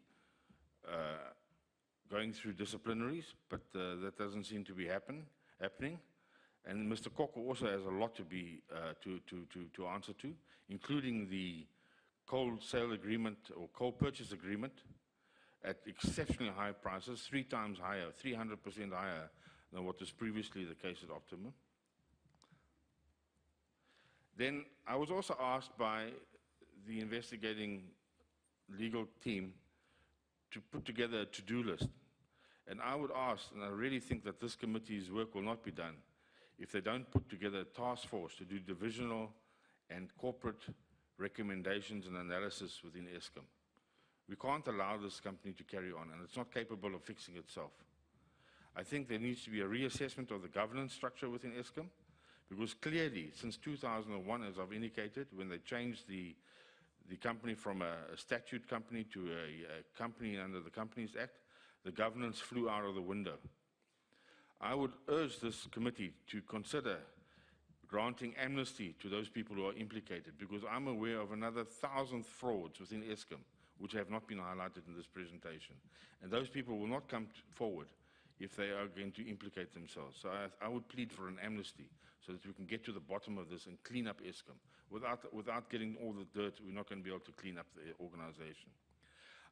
going through disciplinaries, but that doesn't seem to be happening. And Mr. Koko also has a lot to be to answer to, including the coal sale agreement or coal purchase agreement at exceptionally high prices, 3 times higher, 300% higher than what was previously the case at Optimum. Then I was also asked by the investigating legal team to put together a to-do list. And I would ask, and I really think that this committee's work will not be done if they don't put together a task force to do divisional and corporate recommendations and analysis within Eskom. We can't allow this company to carry on, and it's not capable of fixing itself. I think there needs to be a reassessment of the governance structure within Eskom, because clearly, since 2001, as I've indicated, when they changed the company from a statute company to a company under the Companies Act, the governance flew out of the window. I would urge this committee to consider granting amnesty to those people who are implicated, because I'm aware of another 1,000 frauds within Eskom which have not been highlighted in this presentation. And those people will not come forward if they are going to implicate themselves. So I would plead for an amnesty so that we can get to the bottom of this and clean up Eskom. Without getting all the dirt, we're not going to be able to clean up the organization.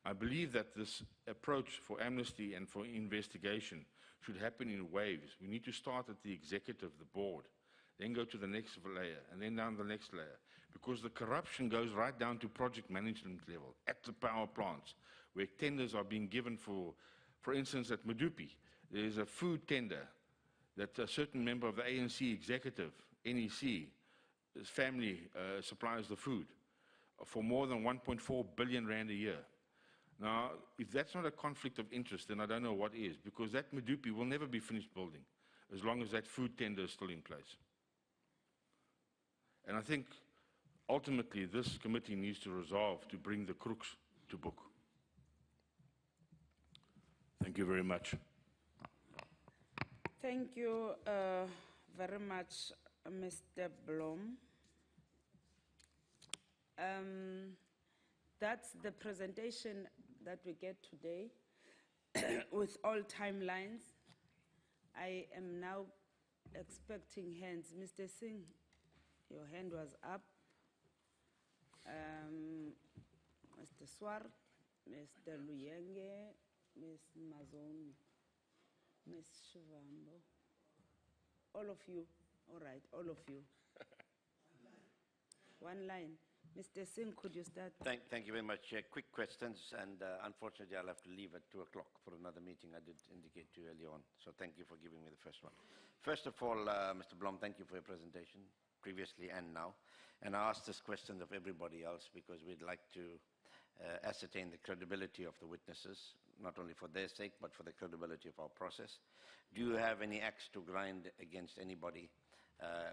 I believe that this approach for amnesty and for investigation should happen in waves. We need to start at the executive, the board, then go to the next layer, and then down the next layer. Because the corruption goes right down to project management level, at the power plants, where tenders are being given for instance, at Medupi, there's a food tender that a certain member of the ANC executive, NEC, his family supplies the food for more than 1.4 billion rand a year. Now, if that's not a conflict of interest, then I don't know what is, because that Medupi will never be finished building as long as that food tender is still in place. And I think, ultimately, this committee needs to resolve to bring the crooks to book. Thank you very much. Thank you very much, Mr. Blom. That's the presentation that we get today with all timelines. I am now expecting hands. Mr. Singh, your hand was up. Mr. Swart, Mr. Luyenge, Ms. Mazoni, Ms. Shivambo. All of you. All right, all of you. One line. Mr. Singh, could you start? Thank you very much. Quick questions, and unfortunately I'll have to leave at 2 o'clock for another meeting I did indicate to you earlier on. So thank you for giving me the first one. First of all, Mr. Blom, thank you for your presentation, previously and now. And I asked this question of everybody else because we'd like to ascertain the credibility of the witnesses, not only for their sake, but for the credibility of our process. Do you have any axe to grind against anybody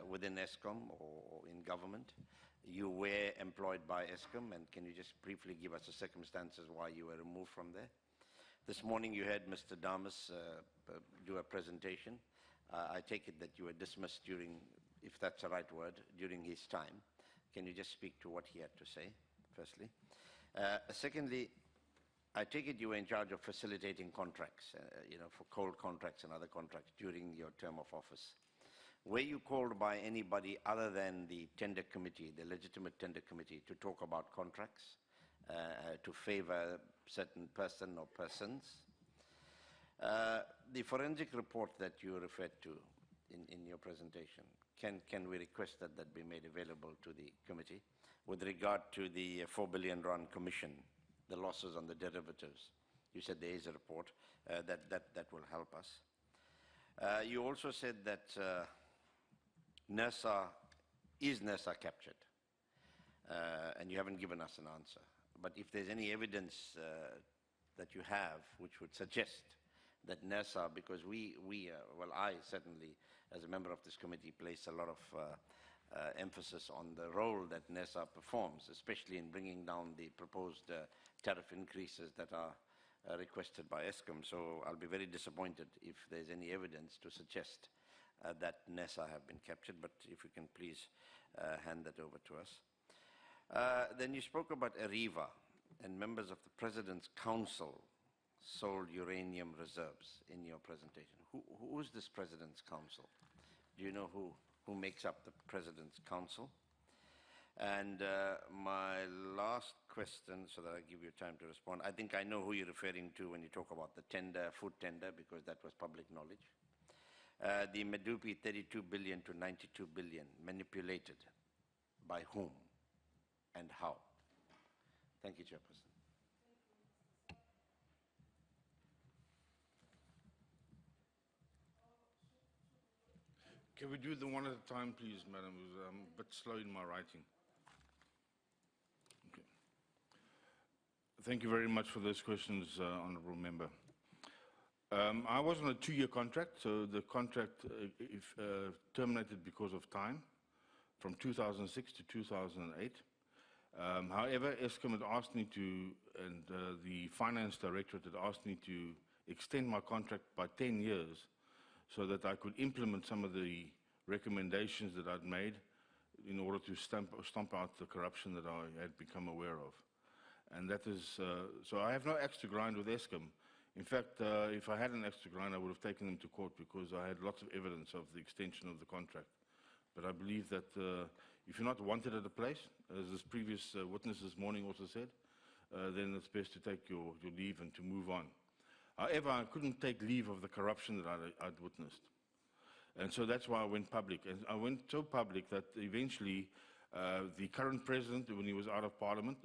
within Eskom or in government? You were employed by Eskom, and can you just briefly give us the circumstances why you were removed from there? This morning you had Mr. Damas do a presentation. I take it that you were dismissed during, if that's the right word, during his time. Can you just speak to what he had to say, firstly? Secondly, I take it you were in charge of facilitating contracts, for coal contracts and other contracts during your term of office. Were you called by anybody other than the tender committee, the legitimate tender committee, to talk about contracts, to favor certain person or persons? The forensic report that you referred to in your presentation, can we request that that be made available to the committee with regard to the 4 billion rand commission, the losses on the derivatives? You said there is a report that will help us. You also said that is NERSA captured? And you haven't given us an answer. But if there's any evidence that you have which would suggest that NERSA, because I certainly, as a member of this committee, place a lot of emphasis on the role that NERSA performs, especially in bringing down the proposed tariff increases that are requested by Eskom. So I'll be very disappointed if there's any evidence to suggest that NERSA have been captured, but if you can please hand that over to us. Then you spoke about Ariva, and members of the President's Council sold uranium reserves in your presentation. Who is this President's Council? Do you know who makes up the President's Council? And my last question, so that I give you time to respond. I think I know who you're referring to when you talk about the tender, food tender, because that was public knowledge. The Medupi 32 billion to 92 billion, manipulated by whom and how? Thank you, Chairperson. Can we do them one at a time, please, Madam? Because I'm a bit slow in my writing. Okay. Thank you very much for those questions, Honourable Member. I was on a 2-year contract, so the contract terminated because of time, from 2006 to 2008. However, Eskom had asked me to, and the Finance Directorate had asked me to extend my contract by 10 years so that I could implement some of the recommendations that I'd made in order to stomp out the corruption that I had become aware of. And that is, so I have no axe to grind with Eskom. In fact, if I had an axe to grind, I would have taken them to court because I had lots of evidence of the extension of the contract. But I believe that if you're not wanted at a place, as this previous witness this morning also said, then it's best to take your leave and to move on. However, I couldn't take leave of the corruption that I'd witnessed. And so that's why I went public. And I went so public that eventually the current president, when he was out of Parliament,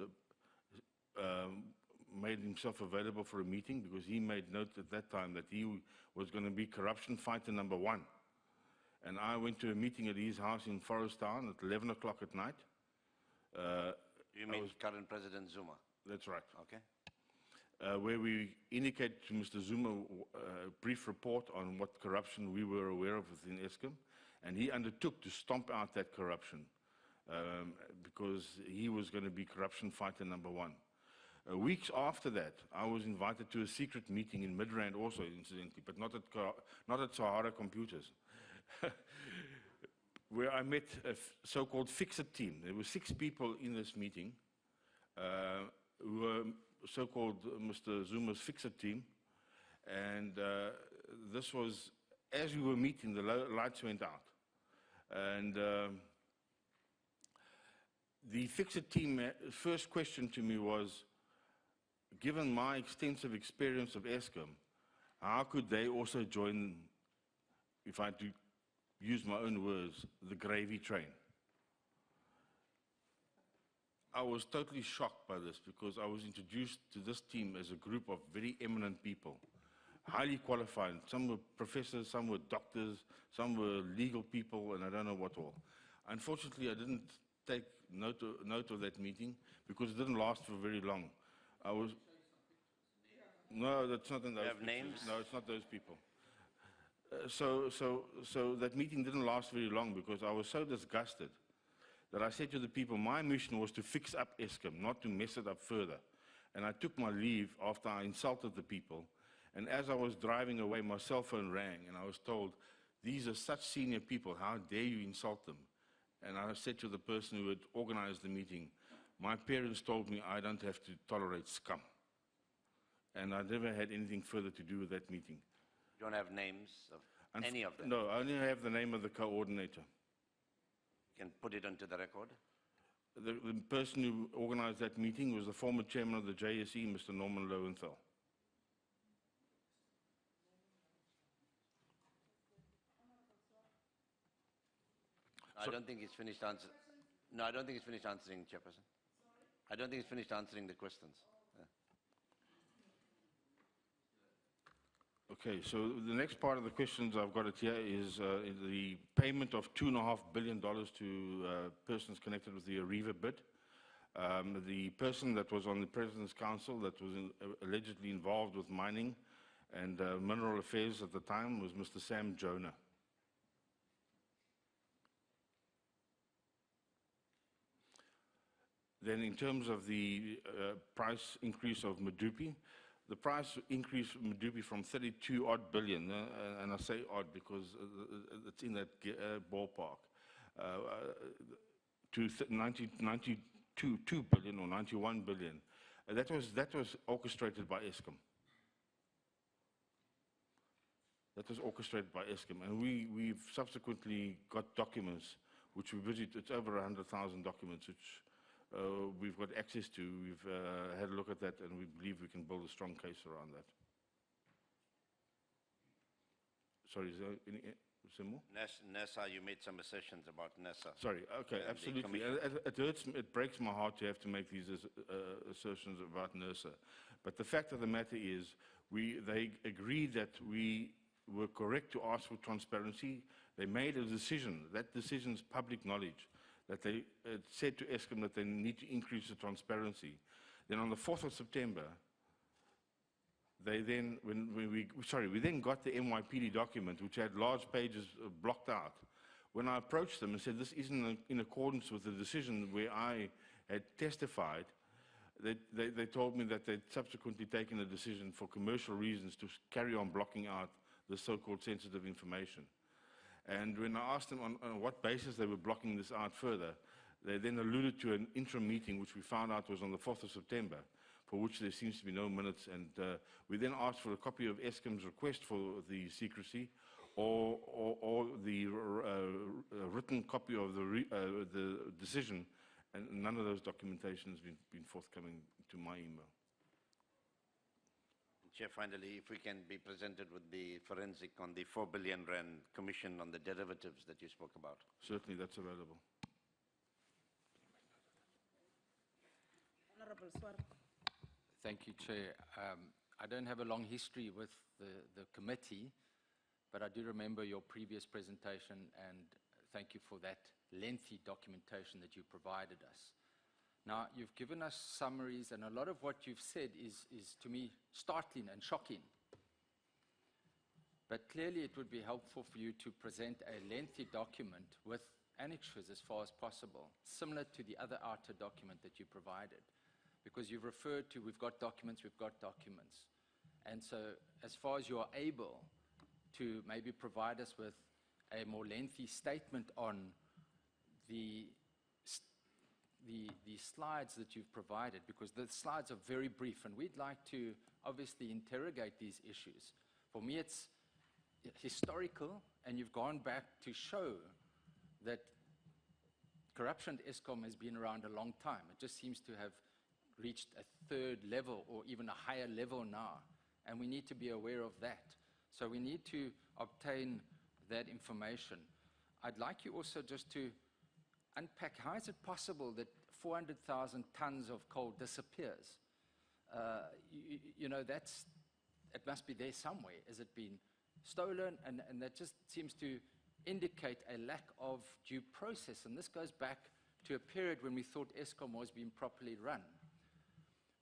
made himself available for a meeting because he made note at that time that he was going to be corruption fighter #1. And I went to a meeting at his house in Forest Town at 11 o'clock at night. You mean current President Zuma? That's right. Okay. Where we indicate to Mr. Zuma a brief report on what corruption we were aware of within Eskom, and he undertook to stomp out that corruption because he was going to be corruption fighter #1. Weeks after that, I was invited to a secret meeting in Midrand also, incidentally, but not at Sahara Computers, where I met a so-called fix-it team. There were 6 people in this meeting who were so-called Mr. Zuma's fix-it team. And this was, as we were meeting, the lights went out. And the fix-it team first question to me was, given my extensive experience of Eskom, how could they also join, if I had to use my own words, the gravy train? I was totally shocked by this because I was introduced to this team as a group of very eminent people, highly qualified. Some were professors, some were doctors, some were legal people, and I don't know what all. Unfortunately, I didn't take note of that meeting because it didn't last for very long. No, that's not in those. You have names? No, it's not those people. So that meeting didn't last very long because I was so disgusted that I said to the people, my mission was to fix up Eskom, not to mess it up further. And I took my leave after I insulted the people. And as I was driving away, my cell phone rang, and I was told, these are such senior people, how dare you insult them? And I said to the person who had organized the meeting, my parents told me I don't have to tolerate scum. And I never had anything further to do with that meeting. You don't have names of any of them? No, I only have the name of the coordinator. You can put it onto the record? The person who organized that meeting was the former chairman of the JSE, Mr. Norman Lowenthal. I don't think he's finished answering. No, I don't think he's finished answering, Chairperson. I don't think he's finished answering the questions. Okay, so the next part of the questions I've got it here is the payment of $2.5 billion to persons connected with the Arriva bid. The person that was on the President's Council that was allegedly involved with mining and mineral affairs at the time was Mr. Sam Jonah. Then in terms of the price increase of Medupi, the price increase of Medupi from 32 odd billion, and I say odd because it's in that ballpark, to 92 billion or 91 billion. That was orchestrated by Eskom. that was orchestrated by Eskom. And we've subsequently got documents which we visited. It's over 100,000 documents which we've got access to. We've had a look at that, and we believe we can build a strong case around that. Sorry, is there some more? NESA, you made some assertions about NESA. Sorry, okay, And the absolutely. It hurts, it breaks my heart to have to make these assertions about NERSA. But the fact of the matter is, they agreed that we were correct to ask for transparency. They made a decision. That decision is public knowledge. That they said to Eskom that they need to increase the transparency. Then on the 4th of September, we then got the NYPD document, which had large pages blocked out. When I approached them and said, this isn't in accordance with the decision where I had testified, they told me that they'd subsequently taken a decision for commercial reasons to carry on blocking out the so-called sensitive information. And when I asked them on what basis they were blocking this out further, they then alluded to an interim meeting, which we found out was on the 4th of September, for which there seems to be no minutes. And we then asked for a copy of Eskom's request for the secrecy, or the written copy of the decision, and none of those documentation has been forthcoming to my email. Chair, finally, if we can be presented with the forensic on the 4 billion rand commission on the derivatives that you spoke about. Certainly, that's available. Honorable Swart. Thank you, Chair. I don't have a long history with the committee, but I do remember your previous presentation, and thank you for that lengthy documentation that you provided us. Now, you've given us summaries, and a lot of what you've said is to me, startling and shocking. But clearly, it would be helpful for you to present a lengthy document with annexures as far as possible, similar to the other outer document that you provided. Because you've referred to, we've got documents. And so, as far as you are able to maybe provide us with a more lengthy statement on the slides that you've provided, because the slides are very brief, and we'd like to obviously interrogate these issues. For me, it's historical, and you've gone back to show that corruption at Eskom has been around a long time. It just seems to have reached a third level or even a higher level now, and we need to be aware of that. So we need to obtain that information. I'd like you also just to unpack, how is it possible that 400,000 tons of coal disappears? You know, it must be there somewhere. Has it been stolen? And that just seems to indicate a lack of due process. And this goes back to a period when we thought Eskom was being properly run.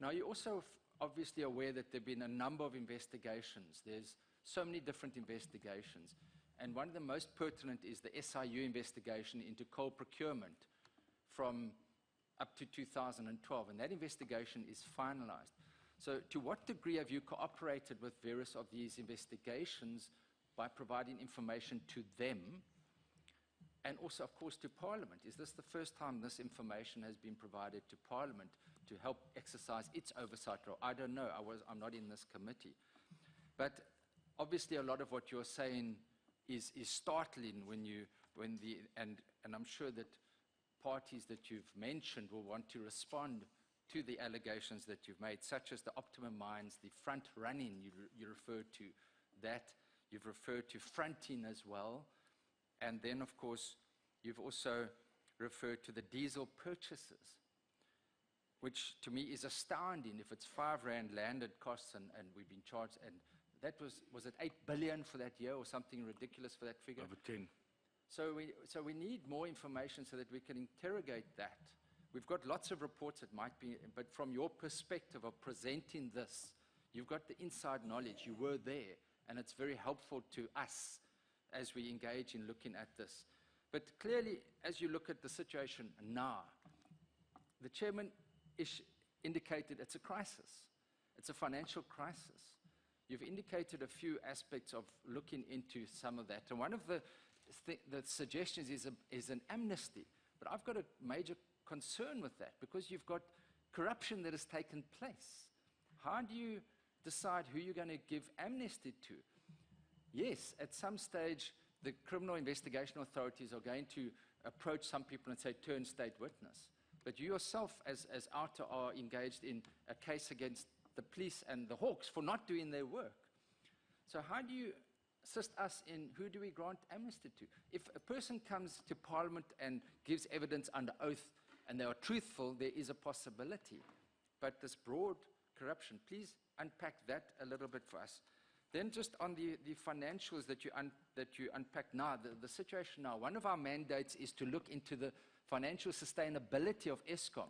Now, you're also obviously aware that there have been a number of investigations. There's so many different investigations. And one of the most pertinent is the SIU investigation into coal procurement from up to 2012. And that investigation is finalized. So to what degree have you cooperated with various of these investigations by providing information to them? And also, of course, to Parliament. Is this the first time this information has been provided to Parliament to help exercise its oversight role? I don't know. I'm not in this committee. But obviously, a lot of what you're saying is startling and I'm sure that parties that you've mentioned will want to respond to the allegations that you've made, such as the Optimum Mines, the front running, you referred to that. You've referred to fronting as well. And then, of course, you've also referred to the diesel purchases, which to me is astounding. If it's 5 rand landed costs and we've been charged, and that was it 8 billion for that year or something ridiculous for that figure? Over 10. So we need more information so that we can interrogate that. We've got lots of reports that might be, but from your perspective of presenting this, you've got the inside knowledge. You were there, and it's very helpful to us as we engage in looking at this. But clearly, as you look at the situation now, the chairman indicated it's a crisis. It's a financial crisis. You've indicated a few aspects of looking into some of that. And one of the suggestions is an amnesty. But I've got a major concern with that, because you've got corruption that has taken place. How do you decide who you're going to give amnesty to? yes, at some stage, the criminal investigation authorities are going to approach some people and say, turn state witness. But you yourself, as OUTA, are engaged in a case against the police and the Hawks for not doing their work. So how do you assist us in who do we grant amnesty to? If a person comes to Parliament and gives evidence under oath and they are truthful, there is a possibility. But this broad corruption, please unpack that a little bit for us. Then just on the financials that you unpack now, the situation now, one of our mandates is to look into the financial sustainability of Eskom.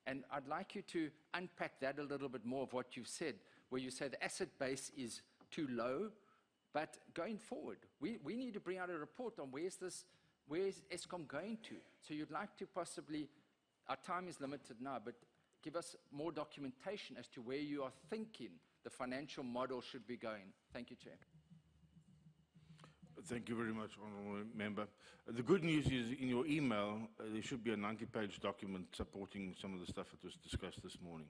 And I'd like you to unpack that a little bit more of what you've said, where you say the asset base is too low, but going forward, we need to bring out a report on where is Eskom going to. So you'd like to possibly, our time is limited now, but give us more documentation as to where you are thinking the financial model should be going. Thank you, Chair. Thank you very much, Honourable Member. The good news is in your email, there should be a 90-page document supporting some of the stuff that was discussed this morning.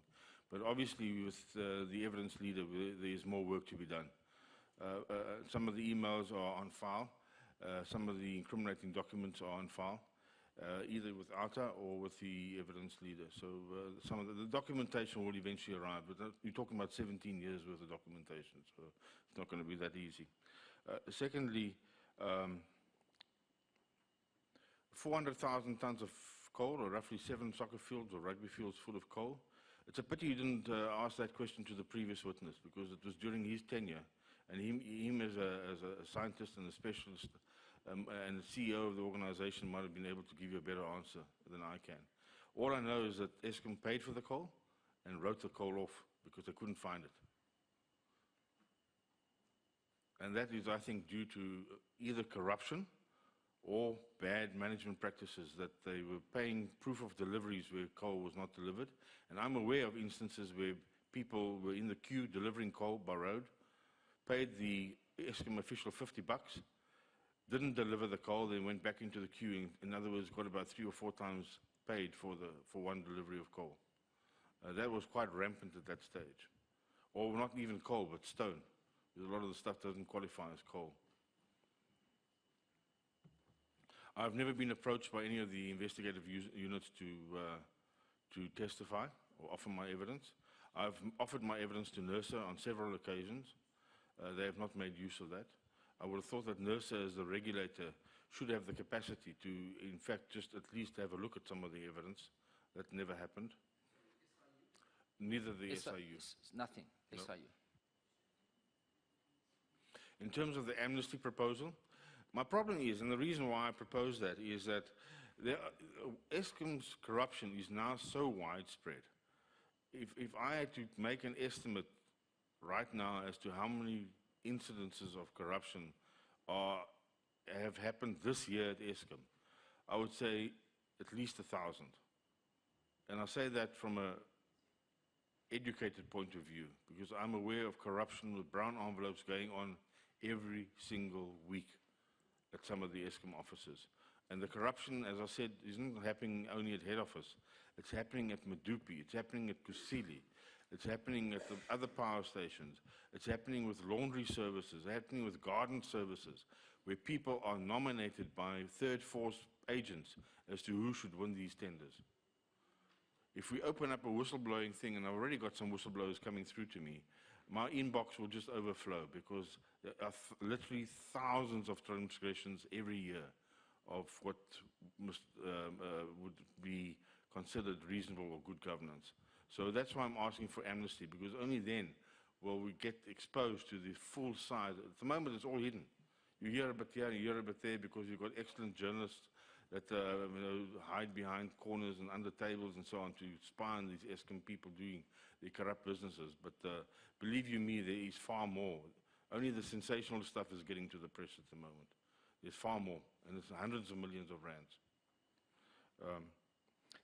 But obviously, with the evidence leader, there is more work to be done. Some of the emails are on file. Some of the incriminating documents are on file, either with OUTA or with the evidence leader. So some of the documentation will eventually arrive, but you're talking about 17 years worth of documentation, so it's not going to be that easy. Secondly, 400,000 tons of coal, or roughly 7 soccer fields or rugby fields full of coal. It's a pity you didn't ask that question to the previous witness, because it was during his tenure, and him as a scientist and a specialist and the CEO of the organization might have been able to give you a better answer than I can. All I know is that Eskom paid for the coal and wrote the coal off because they couldn't find it. And that is, I think, due to either corruption or bad management practices, that they were paying proof of deliveries where coal was not delivered. And I'm aware of instances where people were in the queue delivering coal by road, paid the Eskom official $50, didn't deliver the coal, then went back into the queue. In other words, got about 3 or 4 times paid for one delivery of coal. That was quite rampant at that stage. Or not even coal, but stone. A lot of the stuff doesn't qualify as coal. I've never been approached by any of the investigative units to testify or offer my evidence. I've offered my evidence to NERSA on several occasions. They have not made use of that. I would have thought that NERSA, as the regulator, should have the capacity to, in fact, just at least have a look at some of the evidence. That never happened. Neither the SIU. Nothing, No. SIU. In terms of the amnesty proposal, my problem is, and the reason why I propose that, is that Eskom's corruption is now so widespread. If I had to make an estimate right now as to how many incidences of corruption have happened this year at Eskom, I would say at least 1,000. And I say that from an educated point of view, because I'm aware of corruption with brown envelopes going on every single week at some of the Eskom offices. And the corruption, as I said, isn't happening only at head office. It's happening at Medupi, it's happening at Kusile, it's happening at the other power stations, it's happening with laundry services, it's happening with garden services, where people are nominated by third force agents as to who should win these tenders. If we open up a whistleblowing thing, and I've already got some whistleblowers coming through to me, my inbox will just overflow, because there are literally thousands of transgressions every year of what would be considered reasonable or good governance. So that's why I'm asking for amnesty, because only then will we get exposed to the full side. At the moment, it's all hidden. You hear a bit here, you hear a bit there, because you've got excellent journalists that hide behind corners and under tables and so on to spy on these Eskom people doing their corrupt businesses. But believe you me, there is far more. Only the sensational stuff is getting to the press at the moment. There's far more, and it's hundreds of millions of rands.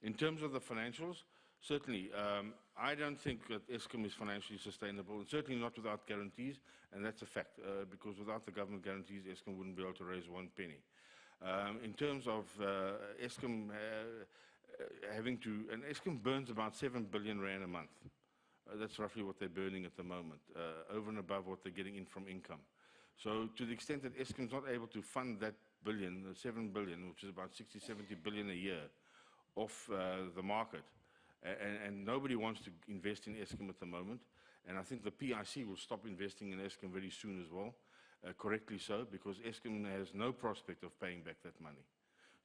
In terms of the financials, certainly, I don't think that Eskom is financially sustainable, and certainly not without guarantees, and that's a fact, because without the government guarantees, Eskom wouldn't be able to raise 1 penny. In terms of Eskom having to, and Eskom burns about 7 billion rand a month. That's roughly what they're burning at the moment, over and above what they're getting in from income. So to the extent that Eskom's not able to fund that billion, 7 billion, which is about 60, 70 billion a year, off the market, and nobody wants to invest in Eskom at the moment, and I think the PIC will stop investing in Eskom very soon as well, correctly so, because Eskom has no prospect of paying back that money.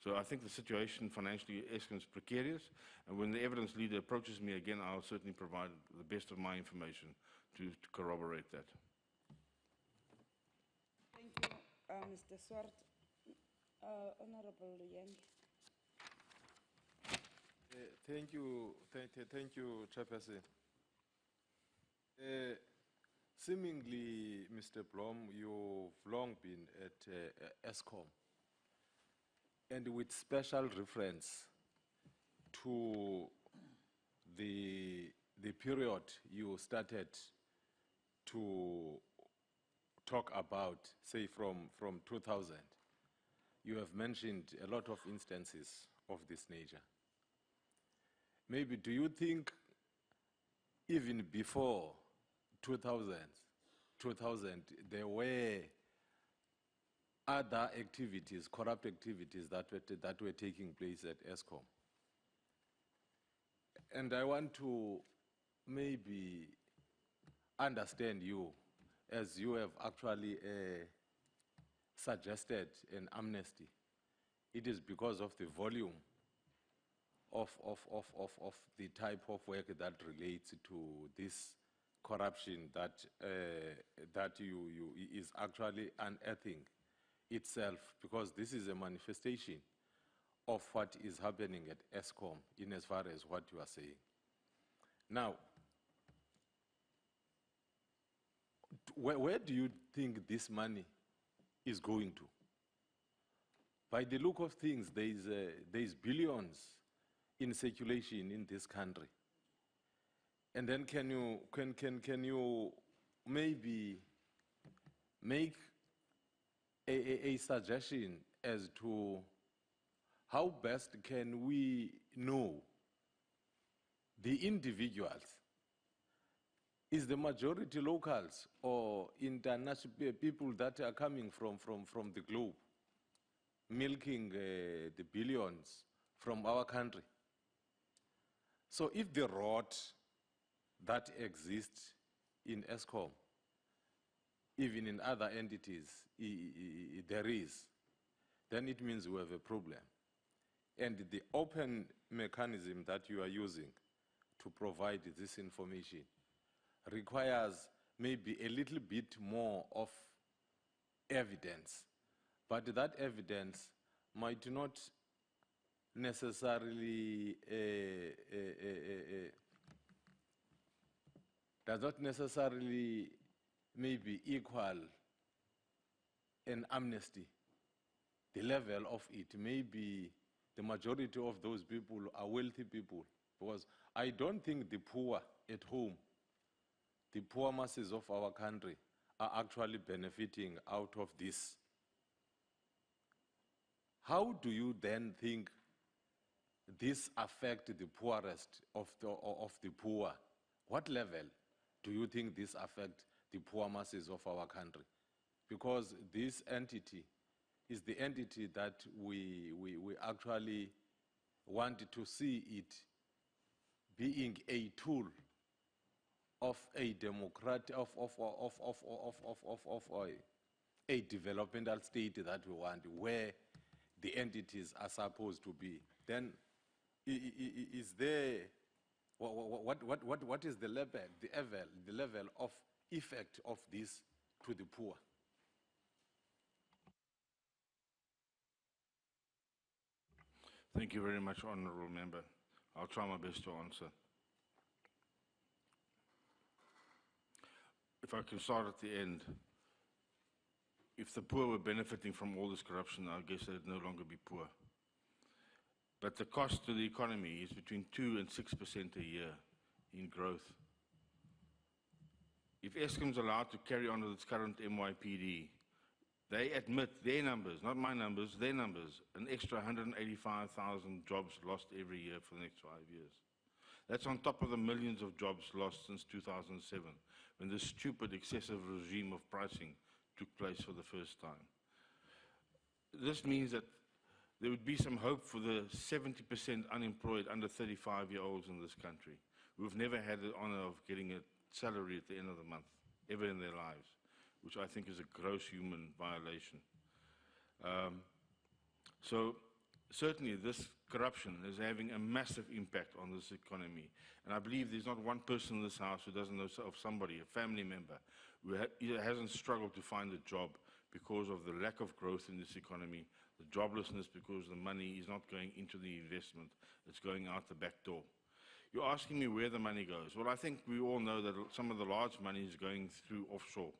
So I think the situation financially, Eskom is precarious, and when the evidence leader approaches me again, I'll certainly provide the best of my information to corroborate that. Thank you, Mr. Swart. Honorable Yang. Thank you, Chairperson. Seemingly, Mr. Blom, you've long been at Eskom, and with special reference to the period you started to talk about, say from 2000, you have mentioned a lot of instances of this nature. Maybe do you think even before 2000, there were other activities, corrupt activities that were taking place at Eskom? And I want to maybe understand you, as you have actually suggested an amnesty. It is because of the volume of the type of work that relates to this corruption that is actually unearthing itself, because this is a manifestation of what is happening at Eskom in as far as what you are saying. Now, where do you think this money is going to? By the look of things, there is billions in circulation in this country. And then can you maybe make a suggestion as to how best can we know the individuals? Is the majority locals or international people that are coming from the globe, milking the billions from our country? So if the rot that exists in Eskom, even in other entities, there is, then it means we have a problem. And the open mechanism that you are using to provide this information requires maybe a little bit more of evidence. But that evidence might not necessarily does not necessarily maybe equal an amnesty. The level of it, maybe the majority of those people are wealthy people, because I don't think the poor at home, the poor masses of our country, are actually benefiting out of this. How do you then think this affects the poorest of the poor? What level do you think this affects the poor masses of our country? Because this entity is the entity that we actually want to see it being a tool of a democratic, of a developmental state that we want, where the entities are supposed to be. Then, is there, what is the level of effect of this to the poor? Thank you very much, Honourable Member. I'll try my best to answer. If I can start at the end, if the poor were benefiting from all this corruption, I guess they'd no longer be poor. But the cost to the economy is between 2 and 6% a year in growth. If Eskom's allowed to carry on with its current MYPD, they admit their numbers, not my numbers, their numbers, an extra 185,000 jobs lost every year for the next 5 years. That's on top of the millions of jobs lost since 2007, when this stupid, excessive regime of pricing took place for the first time. This means that there would be some hope for the 70% unemployed under 35-year-olds in this country who have never had the honor of getting a salary at the end of the month, ever in their lives, which I think is a gross human violation. So certainly this corruption is having a massive impact on this economy. And I believe there's not one person in this house who doesn't know of somebody, a family member, who either hasn't struggled to find a job because of the lack of growth in this economy, the joblessness because the money is not going into the investment, it's going out the back door. You're asking me where the money goes. Well, I think we all know that some of the large money is going through offshore,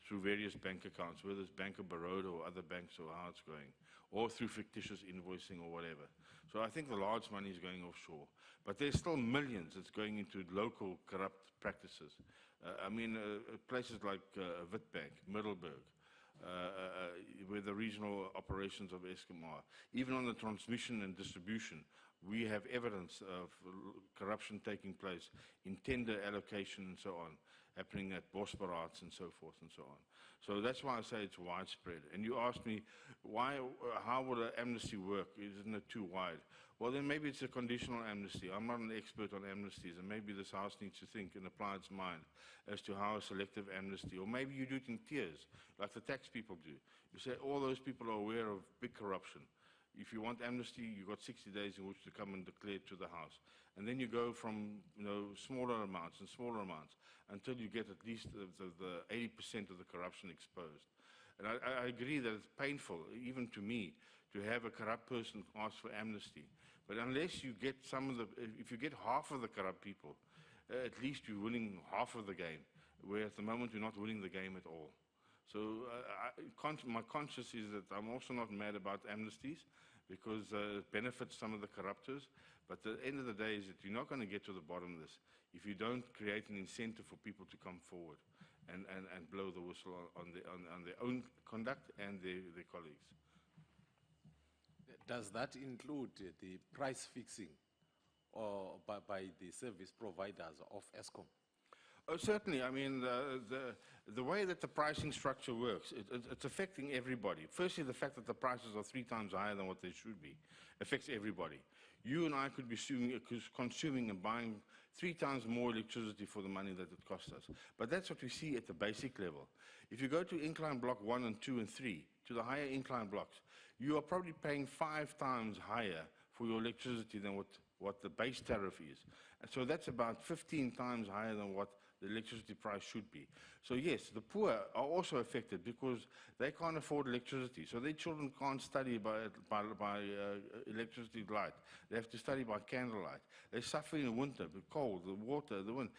through various bank accounts, whether it's Bank of Baroda or other banks or how it's going, or through fictitious invoicing or whatever. So I think the large money is going offshore. But there's still millions that's going into local corrupt practices. Places like Witbank, Middelburg, where the regional operations of Eskom are. Even on the transmission and distribution, we have evidence of corruption taking place in tender allocation and so on, happening at Bosparats and so forth and so on. So that's why I say it's widespread. And you asked me, how would an amnesty work? Isn't it too wide? Well, then maybe it's a conditional amnesty. I'm not an expert on amnesties, and maybe this House needs to think and apply its mind as to how a selective amnesty, or maybe you do it in tiers, like the tax people do. You say all those people are aware of big corruption. If you want amnesty, you've got 60 days in which to come and declare it to the House. And then you go from smaller amounts and smaller amounts until you get at least the 80% of the corruption exposed. And I agree that it's painful, even to me, to have a corrupt person ask for amnesty. But unless you get if you get half of the corrupt people, at least you're winning half of the game, where at the moment you're not winning the game at all. So my conscience is that I'm also not mad about amnesties, because it benefits some of the corruptors. But the end of the day is that you're not going to get to the bottom of this if you don't create an incentive for people to come forward and blow the whistle on their own conduct and their colleagues. Does that include the price fixing or by the service providers of Eskom? Oh, certainly. I mean, the way that the pricing structure works, it's affecting everybody. Firstly, the fact that the prices are 3 times higher than what they should be affects everybody. You and I could be consuming and buying 3 times more electricity for the money that it costs us. But that's what we see at the basic level. If you go to incline block 1 and 2 and 3, to the higher incline blocks, you are probably paying 5 times higher for your electricity than what the base tariff is. And so that's about 15 times higher than what the electricity price should be. So yes, the poor are also affected because they can't afford electricity. So their children can't study by electricity light. They have to study by candlelight. They suffer in the winter, the cold, the water, the wind.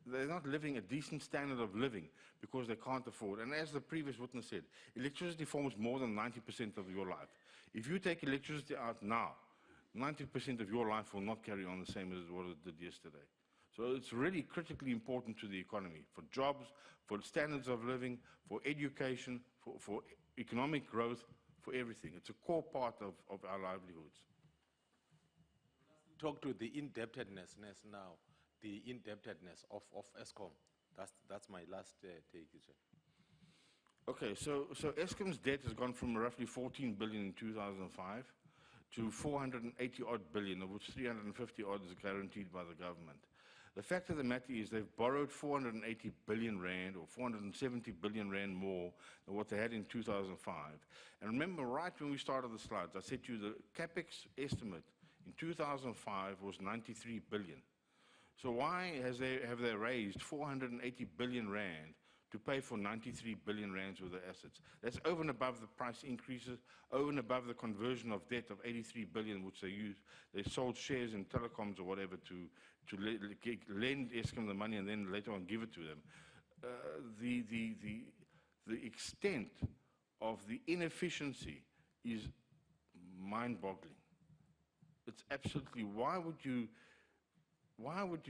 They're not living a decent standard of living because they can't afford. And as the previous witness said, electricity forms more than 90% of your life. If you take electricity out now, 90% of your life will not carry on the same as what it did yesterday. So it's really critically important to the economy, for jobs, for standards of living, for education, for economic growth, for everything. It's a core part of our livelihoods. Talk to the indebtedness now, the indebtedness of Eskom. That's my last take. Okay, so Eskom's debt has gone from roughly 14 billion in 2005 to 480 odd billion, of which 350 odd is guaranteed by the government. The fact of the matter is they've borrowed 480 billion rand or 470 billion rand more than what they had in 2005. And remember, right when we started the slides, I said to you the capex estimate in 2005 was 93 billion. So why have they raised 480 billion rand to pay for 93 billion rands worth of assets? That's over and above the price increases, over and above the conversion of debt of 83 billion, which they used. They sold shares in telecoms or whatever to lend Eskom the money and then later on give it to them. The extent of the inefficiency is mind-boggling. It's absolutely, why would you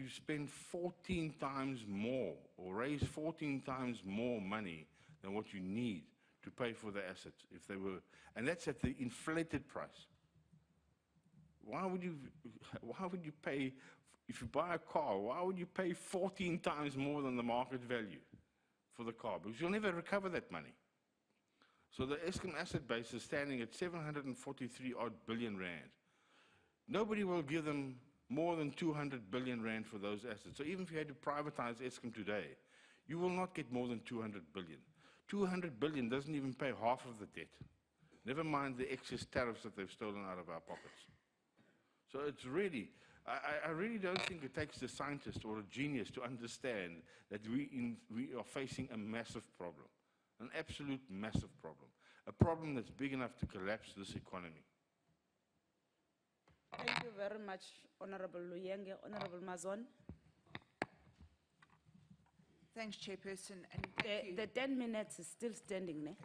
spend 14 times more or raise 14 times more money than what you need to pay for the assets if they were, and that's at the inflated price? Why would you pay, if you buy a car, why would you pay 14 times more than the market value for the car? Because you'll never recover that money. So the Eskom asset base is standing at 743 odd billion rand. Nobody will give them more than 200 billion rand for those assets. So even if you had to privatize Eskom today, you will not get more than 200 billion. 200 billion doesn't even pay half of the debt. Never mind the excess tariffs that they've stolen out of our pockets. So it's really, I really don't think it takes a scientist or a genius to understand that we are facing a massive problem, an absolute massive problem, a problem that's big enough to collapse this economy. Thank you very much, Honorable Luyenge. Honorable Mazon. Thanks, Chairperson, and thank you. The 10 minutes is still standing, ne?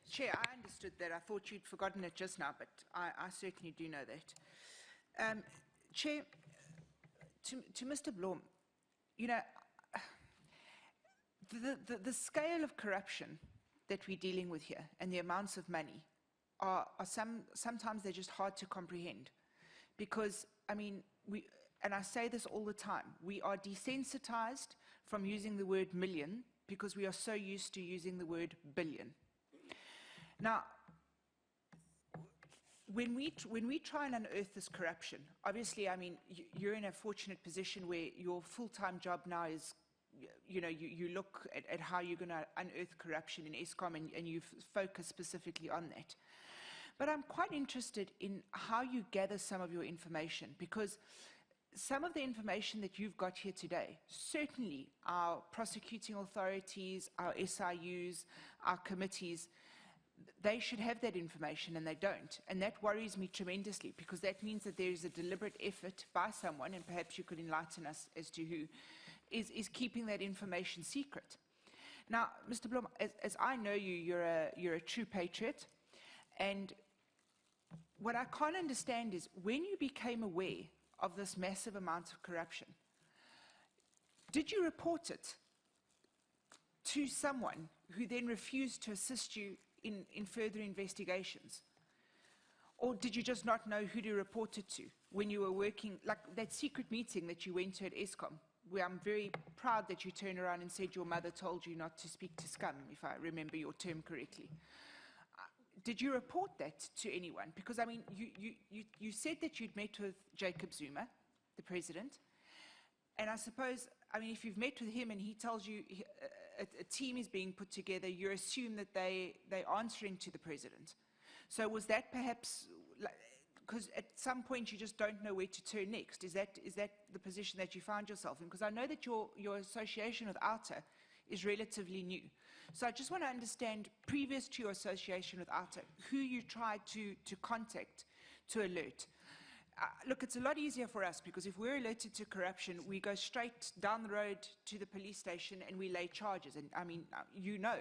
Chair, I understood that. I thought you'd forgotten it just now, but I certainly do know that. Chair, to Mr. Blom, you know, the scale of corruption that we're dealing with here and the amounts of money are sometimes they're just hard to comprehend. Because, I mean, and I say this all the time, we are desensitized from using the word million because we are so used to using the word billion. Now, when we try and unearth this corruption, obviously, I mean, you're in a fortunate position where your full-time job now is, you know, you look at how you're going to unearth corruption in Eskom and you focus specifically on that. But I'm quite interested in how you gather some of your information, because some of the information that you've got here today, certainly our prosecuting authorities, our SIUs, our committees, they should have that information and they don't. And that worries me tremendously, because that means that there is a deliberate effort by someone, and perhaps you could enlighten us as to who, is keeping that information secret. Now, Mr. Blom, as I know you, you're a true patriot, and what I can't understand is when you became aware of this massive amount of corruption, did you report it to someone who then refused to assist you in further investigations? Or did you just not know who to report it to when you were working, like that secret meeting that you went to at Eskom, where I'm very proud that you turned around and said your mother told you not to speak to scum, if I remember your term correctly. Did you report that to anyone? Because, I mean, you said that you'd met with Jacob Zuma, the president, and I suppose, I mean, if you've met with him and he tells you a team is being put together, you assume that they're answering to the president. So was that perhaps, because at some point you just don't know where to turn next? Is that the position that you found yourself in? Because I know that your association with OUTA is relatively new. So I just want to understand, previous to your association with OUTA, who you tried to contact to alert. Look, it's a lot easier for us, because if we're alerted to corruption, we go straight down the road to the police station and we lay charges. And I mean, you know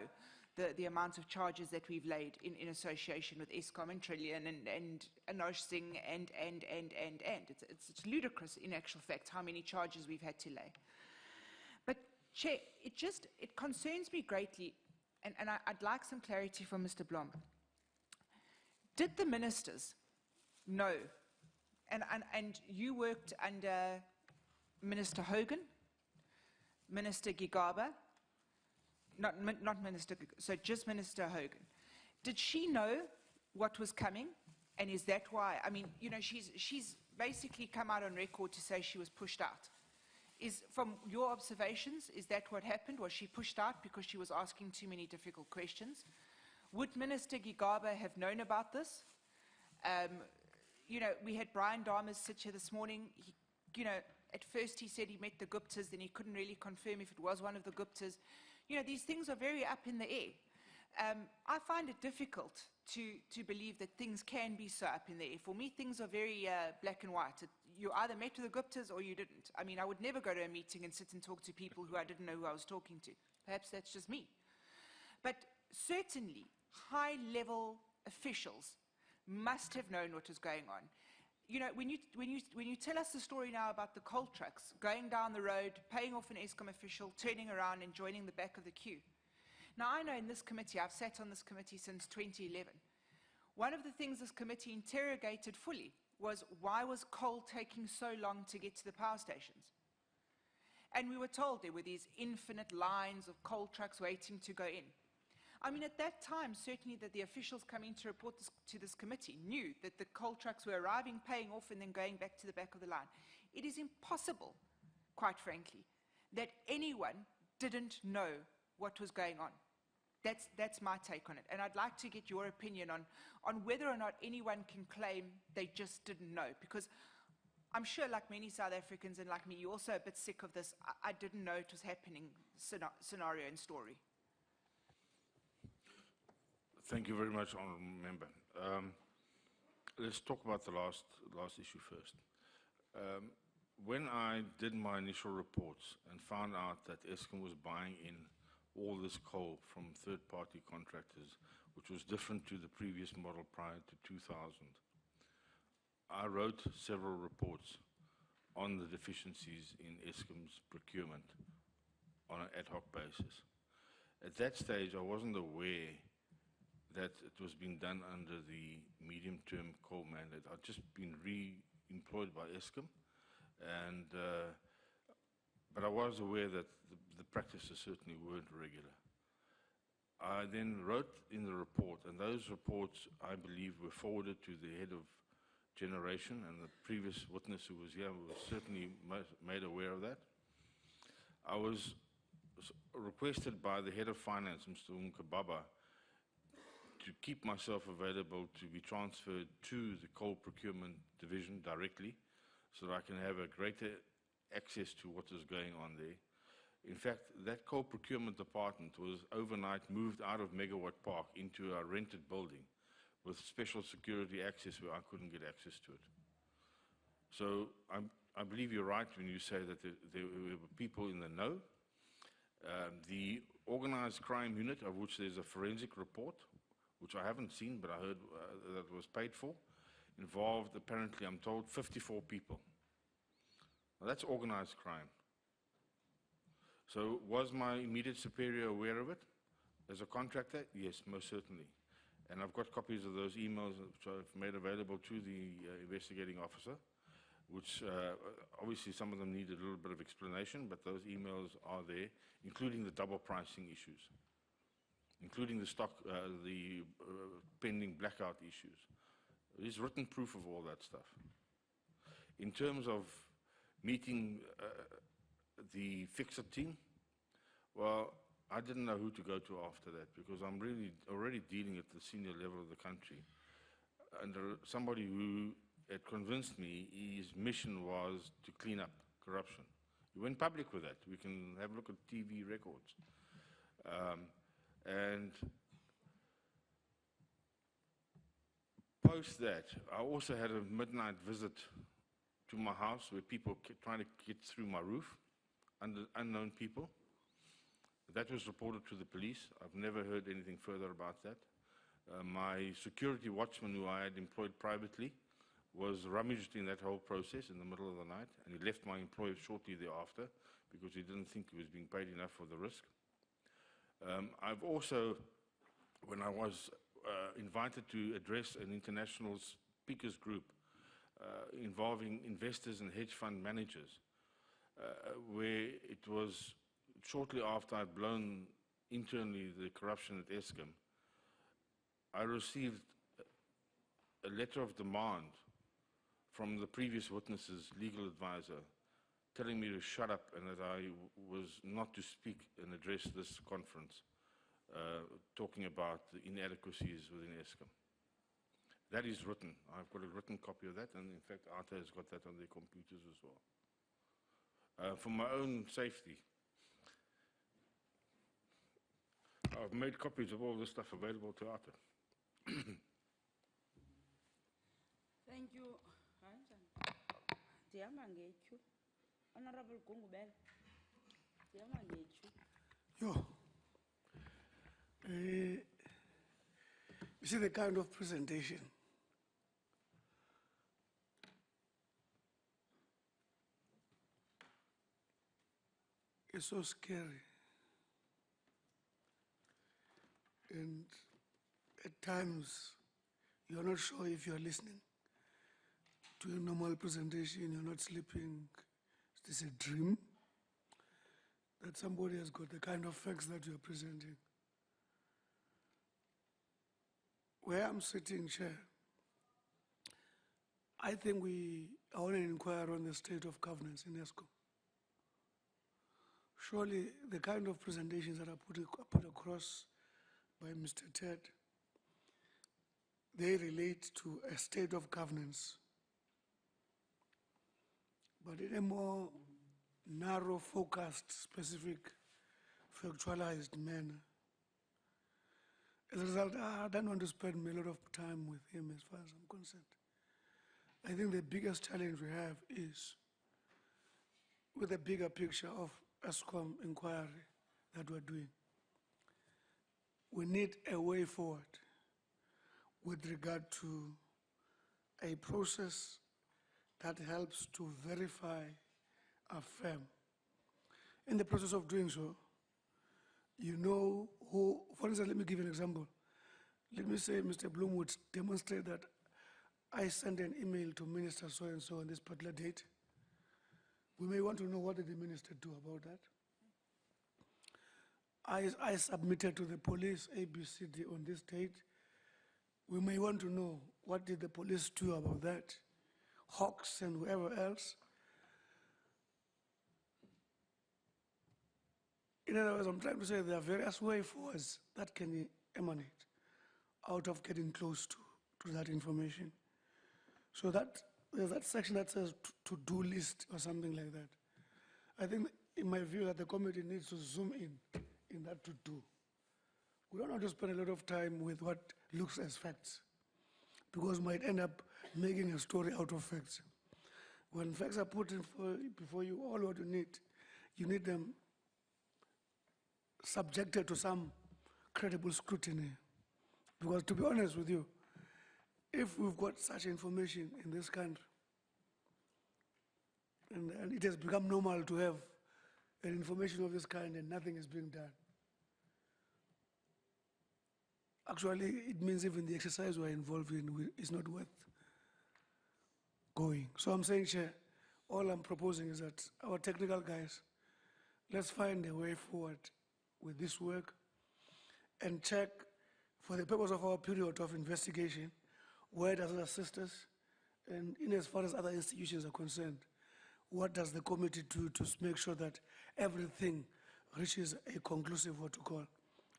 the amount of charges that we've laid in association with Eskom and Trillion and Anosh Singh and. It's ludicrous, in actual fact, how many charges we've had to lay. But Chair, it concerns me greatly, and I'd like some clarity from Mr. Blom. Did the ministers know, and you worked under Minister Hogan, Minister Gigaba, not Minister, so just Minister Hogan. Did she know what was coming? And is that why, I mean, you know, she's basically come out on record to say she was pushed out. From your observations, is that what happened? Was she pushed out because she was asking too many difficult questions? Would Minister Gigaba have known about this? You know, we had Brian Damas sit here this morning. You know, at first he said he met the Guptas, then he couldn't really confirm if it was one of the Guptas. You know, these things are very up in the air. I find it difficult to believe that things can be so up in the air. For me, things are very black and white. You either met with the Guptas or you didn't. I mean, I would never go to a meeting and sit and talk to people who I didn't know who I was talking to. Perhaps that's just me. But certainly, high-level officials must have known what was going on. You know, when you tell us the story now about the coal trucks going down the road, paying off an Eskom official, turning around and joining the back of the queue. Now, I know in this committee, I've sat on this committee since 2011. One of the things this committee interrogated fully was, why was coal taking so long to get to the power stations? And we were told there were these infinite lines of coal trucks waiting to go in. I mean, at that time, certainly that the officials coming to report this, to this committee knew that the coal trucks were arriving, paying off, and then going back to the back of the line. It is impossible, quite frankly, that anyone didn't know what was going on. That's my take on it. And I'd like to get your opinion on whether or not anyone can claim they just didn't know. Because I'm sure, like many South Africans and like me, you're also a bit sick of this I didn't know it was happening scenario and story. Thank you very much, Honourable Member. Let's talk about the last issue first. When I did my initial reports and found out that Eskom was buying in all this coal from third-party contractors, which was different to the previous model prior to 2000, I wrote several reports on the deficiencies in Eskom's procurement on an ad hoc basis. At that stage, I wasn't aware that it was being done under the medium-term coal mandate. I'd just been re-employed by Eskom, and but I was aware that the practices certainly weren't regular. I then wrote in the report, and those reports, I believe, were forwarded to the head of generation, and the previous witness who was here was certainly made aware of that. I was requested by the head of finance, Mr. Nkababa, to keep myself available to be transferred to the coal procurement division directly, so that I can have a greater access to what is going on there. In fact, that coal procurement department was overnight moved out of Megawatt Park into a rented building with special security access where I couldn't get access to it. So I believe you're right when you say that there were people in the know. The organized crime unit, of which there's a forensic report, which I haven't seen, but I heard that was paid for, involved, apparently, I'm told, 54 people. Now, that's organized crime. So was my immediate superior aware of it as a contractor? Yes, most certainly. And I've got copies of those emails which I've made available to the investigating officer, which obviously some of them need a little bit of explanation, but those emails are there, including the double pricing issues, including the stock, pending blackout issues. There's written proof of all that stuff. In terms of meeting the fixer team, well, I didn't know who to go to after that, because I'm really already dealing at the senior level of the country. And somebody who had convinced me his mission was to clean up corruption. He went public with that. We can have a look at TV records. And post that, I also had a midnight visit to my house where people kept trying to get through my roof, unknown people. That was reported to the police. I've never heard anything further about that. My security watchman, who I had employed privately, was rummaged in that whole process in the middle of the night, and he left my employer shortly thereafter because he didn't think he was being paid enough for the risk. I've also, when I was invited to address an international speakers group involving investors and hedge fund managers, where it was shortly after I'd blown internally the corruption at Eskom, I received a letter of demand from the previous witness's legal advisor telling me to shut up and that I was not to speak and address this conference, talking about the inadequacies within Eskom. That is written. I've got a written copy of that, and in fact, ARTA has got that on their computers as well. For my own safety, I've made copies of all this stuff available to ARTA. Thank you. Honorable Gungubel. Yo, you see the kind of presentation is so scary, and at times you're not sure if you're listening to a normal presentation, you're not sleeping. Is this a dream? That somebody has got the kind of facts that you're presenting. where I'm sitting, Chair, I think I want to inquire on the state of governance in Eskom. Surely the kind of presentations that are put across by Mr. Ted, they relate to a state of governance, but in a more narrow, focused, specific, factualized manner. As a result, I don't want to spend a lot of time with him as far as I'm concerned. I think the biggest challenge we have is with the bigger picture of Eskom inquiry that we're doing. We need a way forward with regard to a process that helps to verify, affirm. In the process of doing so, you know who, for instance, let me give you an example. Let me say Mr. Blom would demonstrate that I sent an email to Minister so-and-so on this particular date. We may want to know what did the minister do about that. I submitted to the police ABCD on this date. We may want to know what did the police do about that, Hawks and whoever else. In other words, I'm trying to say there are various way forwards that can emanate out of getting close to that information. So there's that section that says to-do list or something like that. I think, in my view, that the committee needs to zoom in that to-do. We don't want to spend a lot of time with what looks as facts, because we might end up making a story out of facts. When facts are put in before you, all what you need them subjected to some credible scrutiny. Because to be honest with you, if we've got such information in this country, and it has become normal to have an information of this kind and nothing is being done, actually it means even the exercise we're involved in is not worth going. So I'm saying, Chair, all I'm proposing is that our technical guys, let's find a way forward with this work and check, for the purpose of our period of investigation, where does it assist us, and in as far as other institutions are concerned, what does the committee do to make sure that everything reaches a conclusive, what to call,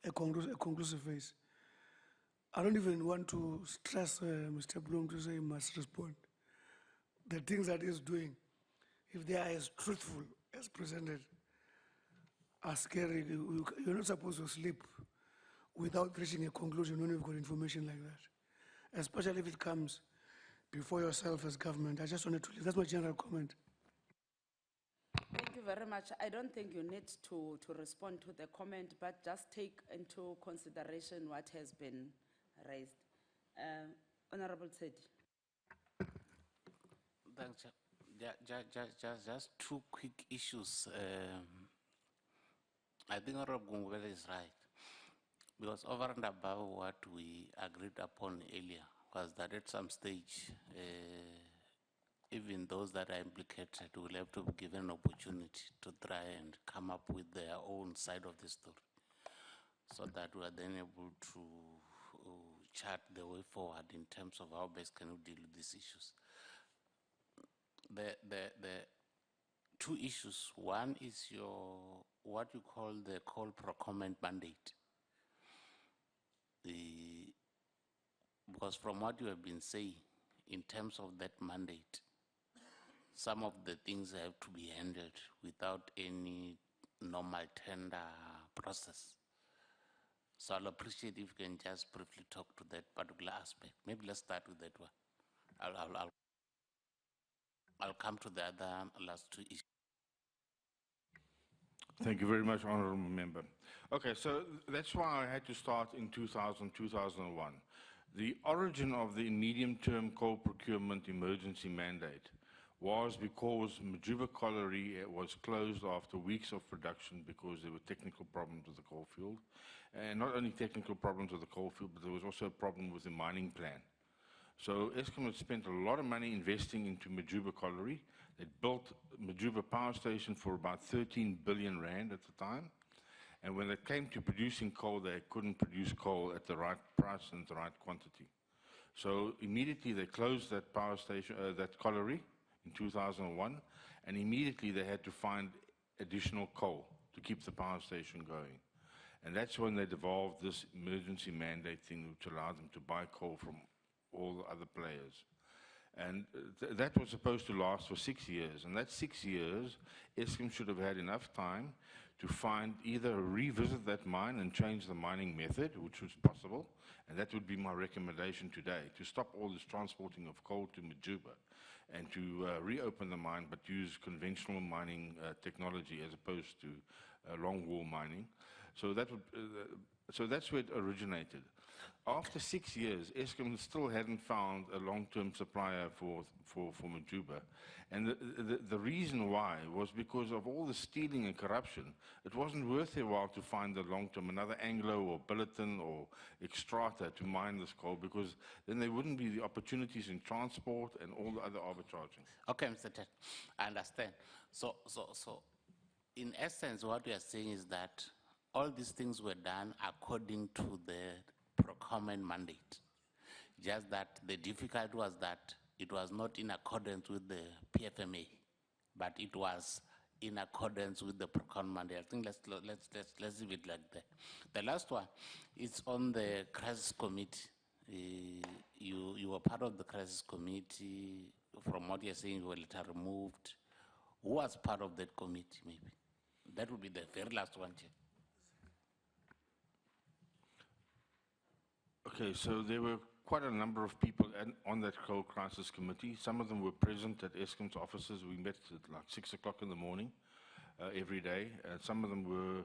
a conclusive phase. I don't even want to stress Mr. Blom to say he must respond. The things that he's doing, if they are as truthful as presented, are scary. You're not supposed to sleep without reaching a conclusion when you've got information like that, especially if it comes before yourself as government. I just wanted to leave. That's my general comment. Thank you very much. I don't think you need to respond to the comment, but just take into consideration what has been raised. Honorable Tsedi. Thanks. Just two quick issues. I think Honorable Gungwele is right, because over and above what we agreed upon earlier was that at some stage, even those that are implicated will have to be given an opportunity to try and come up with their own side of the story, so that we are then able to chart the way forward in terms of how best can we deal with these issues. The two issues. One is your, what you call the call for comment mandate. Because from what you have been saying, in terms of that mandate, some of the things have to be handled without any normal tender process. So I'll appreciate if you can just briefly talk to that particular aspect. Maybe let's start with that one. I'll come to the other last two issues. Thank you very much, Honourable Member. Okay, so that's why I had to start in 2000, 2001. The origin of the medium-term coal procurement emergency mandate was because Majuba Colliery was closed after weeks of production because there were technical problems with the coal field. And not only technical problems with the coal field, but there was also a problem with the mining plan. So Eskom had spent a lot of money investing into Majuba Colliery. They built Majuba Power Station for about 13 billion rand at the time. And when it came to producing coal, they couldn't produce coal at the right price and the right quantity. So immediately they closed that power station, that colliery in 2001, and immediately they had to find additional coal to keep the power station going. And that's when they devolved this emergency mandate thing, which allowed them to buy coal from all the other players. And that was supposed to last for 6 years. And that 6 years, Eskom should have had enough time to find either revisit that mine and change the mining method, which was possible, and that would be my recommendation today, to stop all this transporting of coal to Majuba and to reopen the mine but use conventional mining technology as opposed to long-wall mining. So, so that's where it originated. After 6 years, Eskom still hadn't found a long-term supplier for Majuba. And the reason why was because of all the stealing and corruption. It wasn't worth their while to find a long-term, another Anglo or Billiton or Extrata to mine this coal, because then there wouldn't be the opportunities in transport and all the other arbitraging. Okay, Mr. Ted, I understand. So, in essence, what we are saying is that all these things were done according to the procurement mandate. Just that the difficulty was that it was not in accordance with the PFMA, but it was in accordance with the procurement mandate. I think let's leave it like that. The last one is on the crisis committee. You were part of the crisis committee. From what you're saying, you were later removed. Who was part of that committee, maybe? That would be the very last one, Chair. Okay, so there were quite a number of people on that coal crisis committee. Some of them were present at Eskom's offices. We met at like 6 o'clock in the morning every day. Some of them were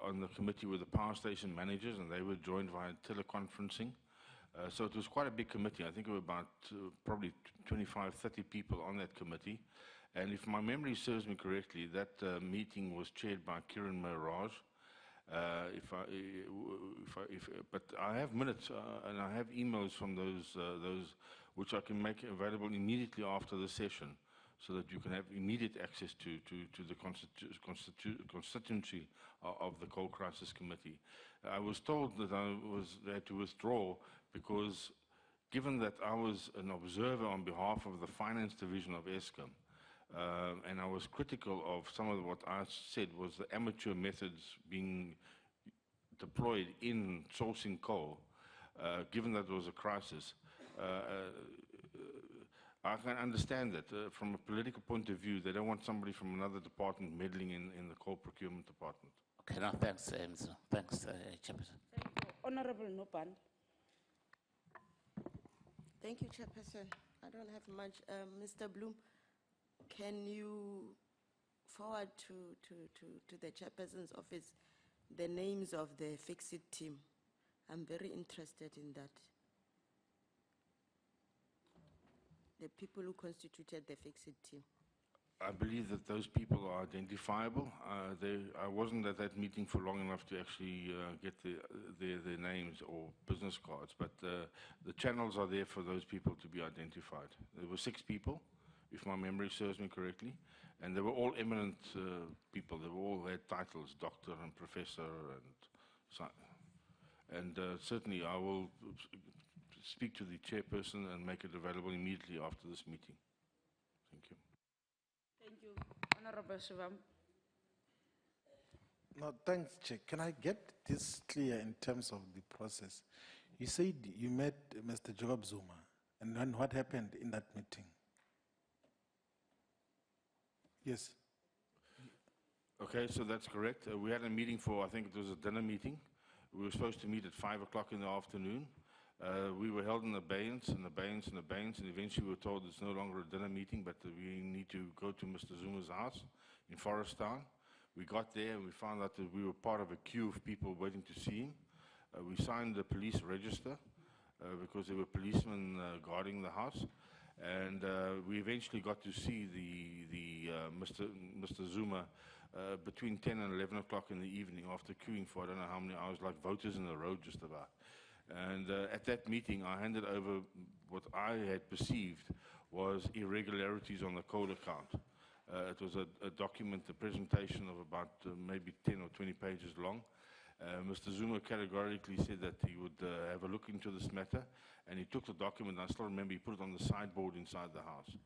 on the committee with the power station managers, and they were joined via teleconferencing. So it was quite a big committee. I think there were about probably 25, 30 people on that committee. And if my memory serves me correctly, that meeting was chaired by Kiran Maharaj. But I have minutes and I have emails from those which I can make available immediately after the session, so that you can have immediate access to the constituency of the Coal Crisis Committee. I was told that I had to withdraw because, given that I was an observer on behalf of the finance division of Eskom, and I was critical of some of what I said was the amateur methods being deployed in sourcing coal, given that there was a crisis. I can understand that from a political point of view, they don't want somebody from another department meddling in the coal procurement department. Okay, no, thanks, thanks, Chairperson. Thank you. Honorable Nopan. Thank you, Chairperson. I don't have much. Mr. Blom, can you forward to the Chairperson's office the names of the fix-it team? I'm very interested in that. The people who constituted the fix-it team. I believe that those people are identifiable. I wasn't at that meeting for long enough to actually get their names or business cards, but the channels are there for those people to be identified. There were 6 people, if my memory serves me correctly, and they were all eminent people. They all had titles, doctor and professor, and certainly I will speak to the chairperson and make it available immediately after this meeting. Thank you. Thank you. Honorable Shivam. No, thanks, Chair. Can I get this clear in terms of the process? You said you met Mr. Jacob Zuma, and then what happened in that meeting? Yes. Okay, so that's correct. We had a meeting for, I think it was a dinner meeting. We were supposed to meet at 5 o'clock in the afternoon. We were held in abeyance, and eventually we were told it's no longer a dinner meeting, but we need to go to Mr. Zuma's house in Forest Town. We got there and we found out that we were part of a queue of people waiting to see him. We signed the police register because there were policemen guarding the house, and we eventually got to see Mr. Zuma between 10 and 11 o'clock in the evening after queuing for I don't know how many hours, like voters in the road just about. And at that meeting, I handed over what I had perceived was irregularities on the coal account. It was a document, a presentation of about maybe 10 or 20 pages long. Mr. Zuma categorically said that he would have a look into this matter, and he took the document, and I still remember he put it on the sideboard inside the house.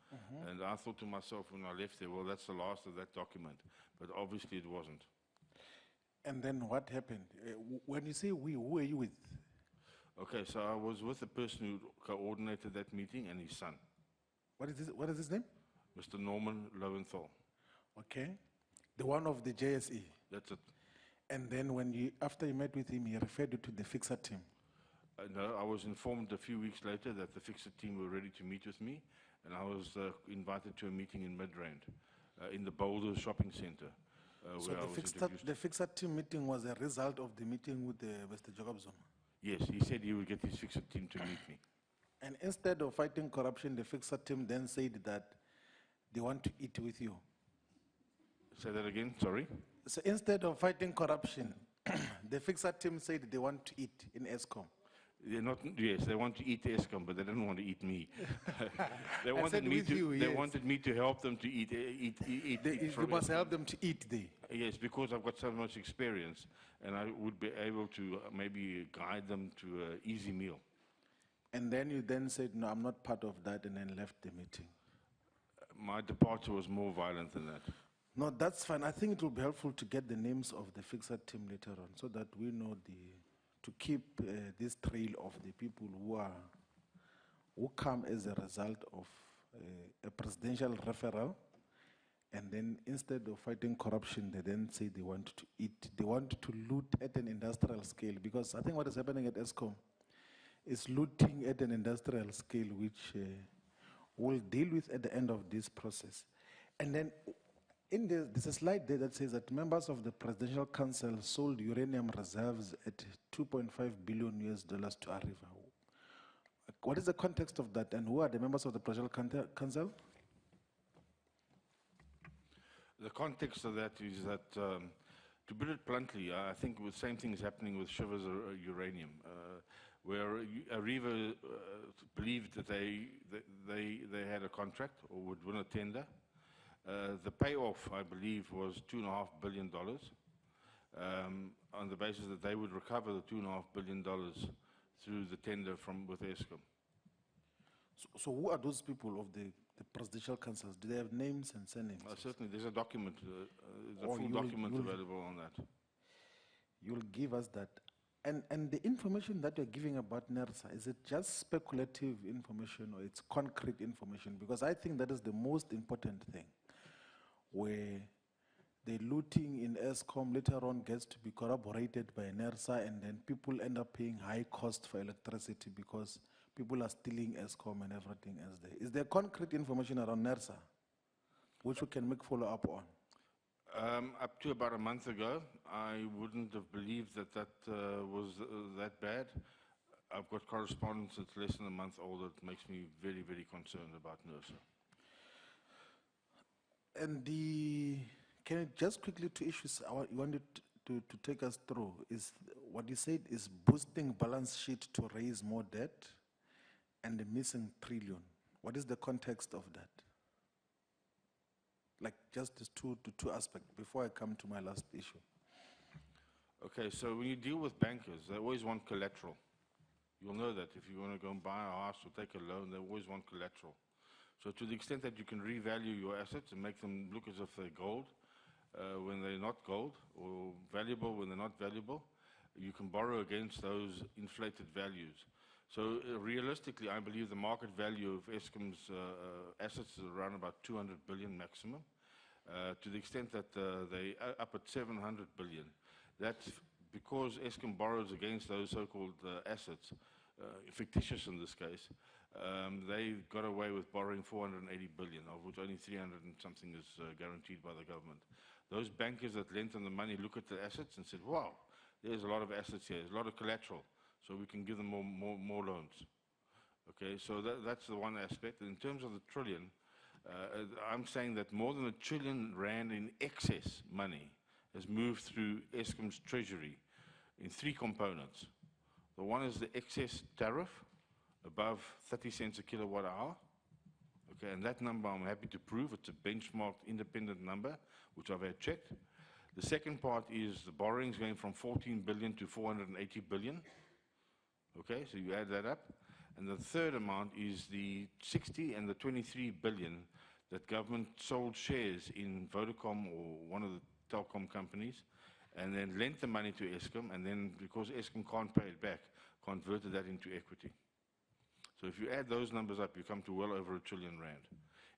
And I thought to myself when I left there, well, that's the last of that document. But obviously it wasn't. And then what happened? When you say we, who are you with? Okay, so I was with the person who coordinated that meeting and his son, What is his name? Mr. Norman Lowenthal. Okay. The one of the JSE. That's it. And then after you met with him, he referred you to the fixer team. No, I was informed a few weeks later that the fixer team were ready to meet with me, and I was invited to a meeting in Midrand, in the Boulder Shopping Center, So where I was introduced. the fixer team meeting was a result of the meeting with Mr. Jacob Zuma. Yes, he said he would get his fixer team to meet me. And instead of fighting corruption, the fixer team then said that they want to eat with you. Say that again, sorry? So instead of fighting corruption, the fixer team said they want to eat in Eskom. They're not, yes, they want to eat Eskom, but they don't want to eat me. They wanted me with to. you, They yes. wanted me to help them to eat. You from must Eskom. help them to eat there. Yes, because I've got so much experience, and I would be able to maybe guide them to an easy meal. And then you then said, no, I'm not part of that, and then left the meeting. My departure was more violent than that. No, that's fine. I think it will be helpful to get the names of the fixer team later on so that we know to keep this trail of the people who come as a result of a presidential referral, and then instead of fighting corruption, they then say they want to eat, they want to loot at an industrial scale, because I think what is happening at Eskom is looting at an industrial scale, which we'll deal with at the end of this process. And then there's a slide there that says that members of the Presidential Council sold uranium reserves at $2.5 billion to Arriva. What is the context of that, and who are the members of the Presidential Council? The context of that is that, to put it bluntly, I think the same thing is happening with Shivers uranium, where Arriva believed that they had a contract or would win a tender. The payoff, I believe, was $2.5 billion, on the basis that they would recover the $2.5 billion through the tender with Eskom. So who are those people of the presidential councils? Do they have names and surnames? Certainly, there's a document, there's a Or full document available on that. You'll give us that. And the information that you're giving about NERSA, is it just speculative information or it's concrete information? Because I think that is the most important thing, where the looting in Eskom later on gets to be corroborated by NERSA, and then people end up paying high cost for electricity because people are stealing Eskom and everything else there. Is there concrete information around NERSA, which we can make follow-up on? Up to about a month ago, I wouldn't have believed that was that bad. I've got correspondence that's less than a month old that makes me very, very concerned about NERSA. And can you just quickly, two issues you wanted to take us through, is what you said is boosting balance sheet to raise more debt and the missing trillion. What is the context of that? Like just these two aspects before I come to my last issue. Okay, so when you deal with bankers, they always want collateral. You'll know that if you want to go and buy a house or take a loan, they always want collateral. So to the extent that you can revalue your assets and make them look as if they're gold when they're not gold, or valuable when they're not valuable, you can borrow against those inflated values. So realistically, I believe the market value of Eskom's assets is around about 200 billion maximum. To the extent that they are up at 700 billion. That's because Eskom borrows against those so-called assets, fictitious in this case. They got away with borrowing 480 billion, of which only 300 and something is guaranteed by the government. Those bankers that lent them the money look at the assets and said, wow, there's a lot of assets here, there's a lot of collateral, so we can give them more loans. Okay, so that's the one aspect. In terms of the trillion, I'm saying that more than R1 trillion in excess money has moved through Eskom's treasury in three components. The one is the excess tariff above 30 cents a kilowatt hour. Okay, and that number I'm happy to prove. It's a benchmarked independent number, which I've had checked. The second part is the borrowings going from 14 billion to 480 billion. Okay, so you add that up. And the third amount is the 60 and the 23 billion that government sold shares in Vodacom or one of the telecom companies, and then lent the money to Eskom, and then because Eskom can't pay it back, converted that into equity. So if you add those numbers up, you come to well over R1 trillion.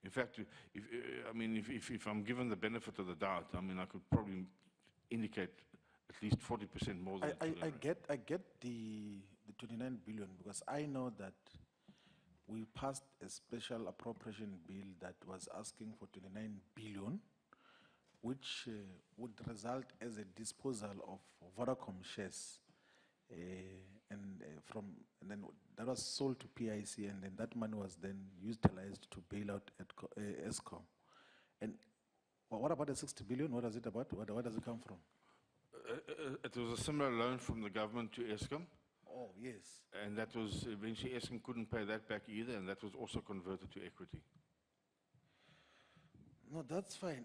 In fact, if I'm given the benefit of the doubt, I mean, I could probably indicate at least 40% more than I get the 29 billion because I know that we passed a special appropriation bill that was asking for 29 billion, which would result as a disposal of Vodacom shares. And then that was sold to PIC, and then that money was then utilized to bail out at Eskom. And what about the 60 billion? What is it about? Where does it come from? It was a similar loan from the government to Eskom. Oh, yes. And that was, eventually Eskom couldn't pay that back either, and that was also converted to equity. No, that's fine.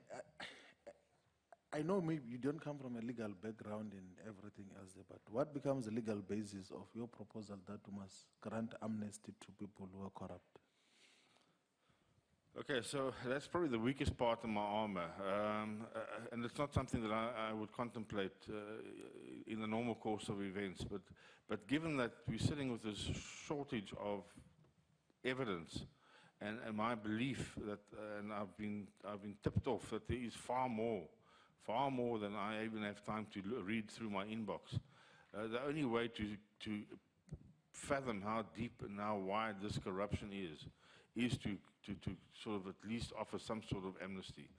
I know maybe you don't come from a legal background and everything else, but what becomes the legal basis of your proposal that we must grant amnesty to people who are corrupt? Okay, so that's probably the weakest part of my armor, and it's not something that I would contemplate in the normal course of events, but given that we're sitting with this shortage of evidence, and my belief that, and I've been tipped off that there is far more than I even have time to read through my inbox. The only way to fathom how deep and how wide this corruption is to sort of at least offer some sort of amnesty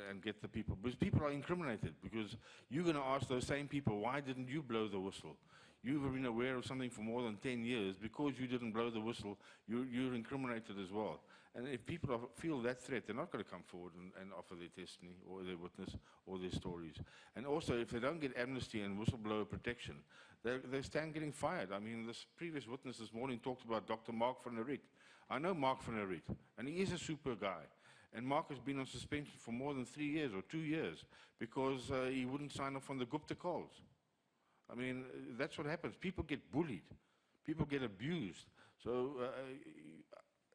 and get the people, because people are incriminated, because you're going to ask those same people, why didn't you blow the whistle? You've been aware of something for more than 10 years. Because you didn't blow the whistle, you're incriminated as well. And if people feel that threat, they're not going to come forward and offer their testimony or their witness or their stories. And also, if they don't get amnesty and whistleblower protection, they stand getting fired. I mean, this previous witness this morning talked about Dr. Mark van der Riet. I know Mark van der Riet, and he is a super guy. And Mark has been on suspension for more than 3 years or 2 years because he wouldn't sign off on the Gupta calls. I mean, that's what happens. People get bullied. People get abused. So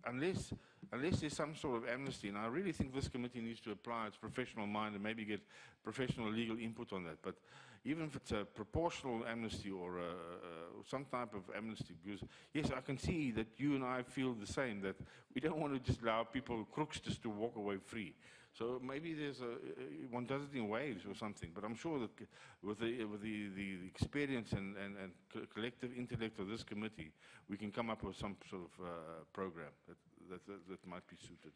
unless there's some sort of amnesty, and I really think this committee needs to apply its professional mind and maybe get professional legal input on that. But even if it's a proportional amnesty or some type of amnesty, because yes, I can see that you and I feel the same, that we don't want to just allow people, crooks, just to walk away free. So maybe there's one does it in waves or something, but I'm sure that with the experience and collective intellect of this committee, we can come up with some sort of program that might be suited.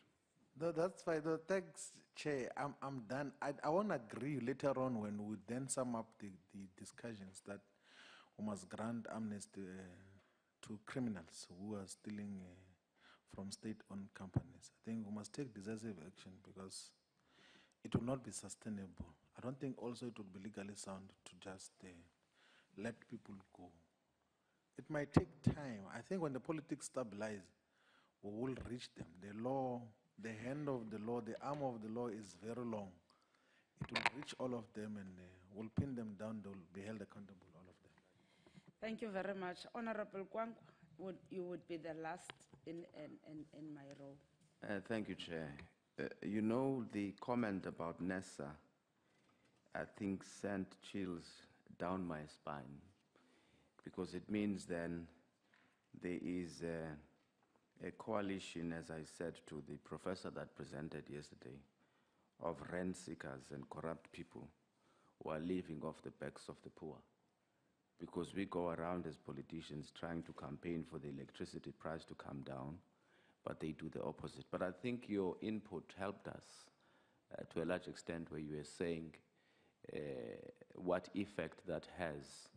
No, that's fine. No, thanks, Chair. I'm done. I won't agree later on when we then sum up the discussions that we must grant amnesty to criminals who are stealing from state-owned companies. I think we must take decisive action because it will not be sustainable. I don't think also it would be legally sound to just let people go. It might take time. I think when the politics stabilize, we will reach them. The law, the hand of the law, the arm of the law is very long. It will reach all of them and will pin them down. They will be held accountable, all of them. Thank you very much. Honorable Kwang, you would be the last in my role. Thank you, Chair. You know, the comment about NESA, I think, sent chills down my spine, because it means then there is a coalition, as I said to the professor that presented yesterday, of rent seekers and corrupt people who are living off the backs of the poor. Because we go around as politicians trying to campaign for the electricity price to come down, but they do the opposite. But I think your input helped us to a large extent, where you were saying what effect that has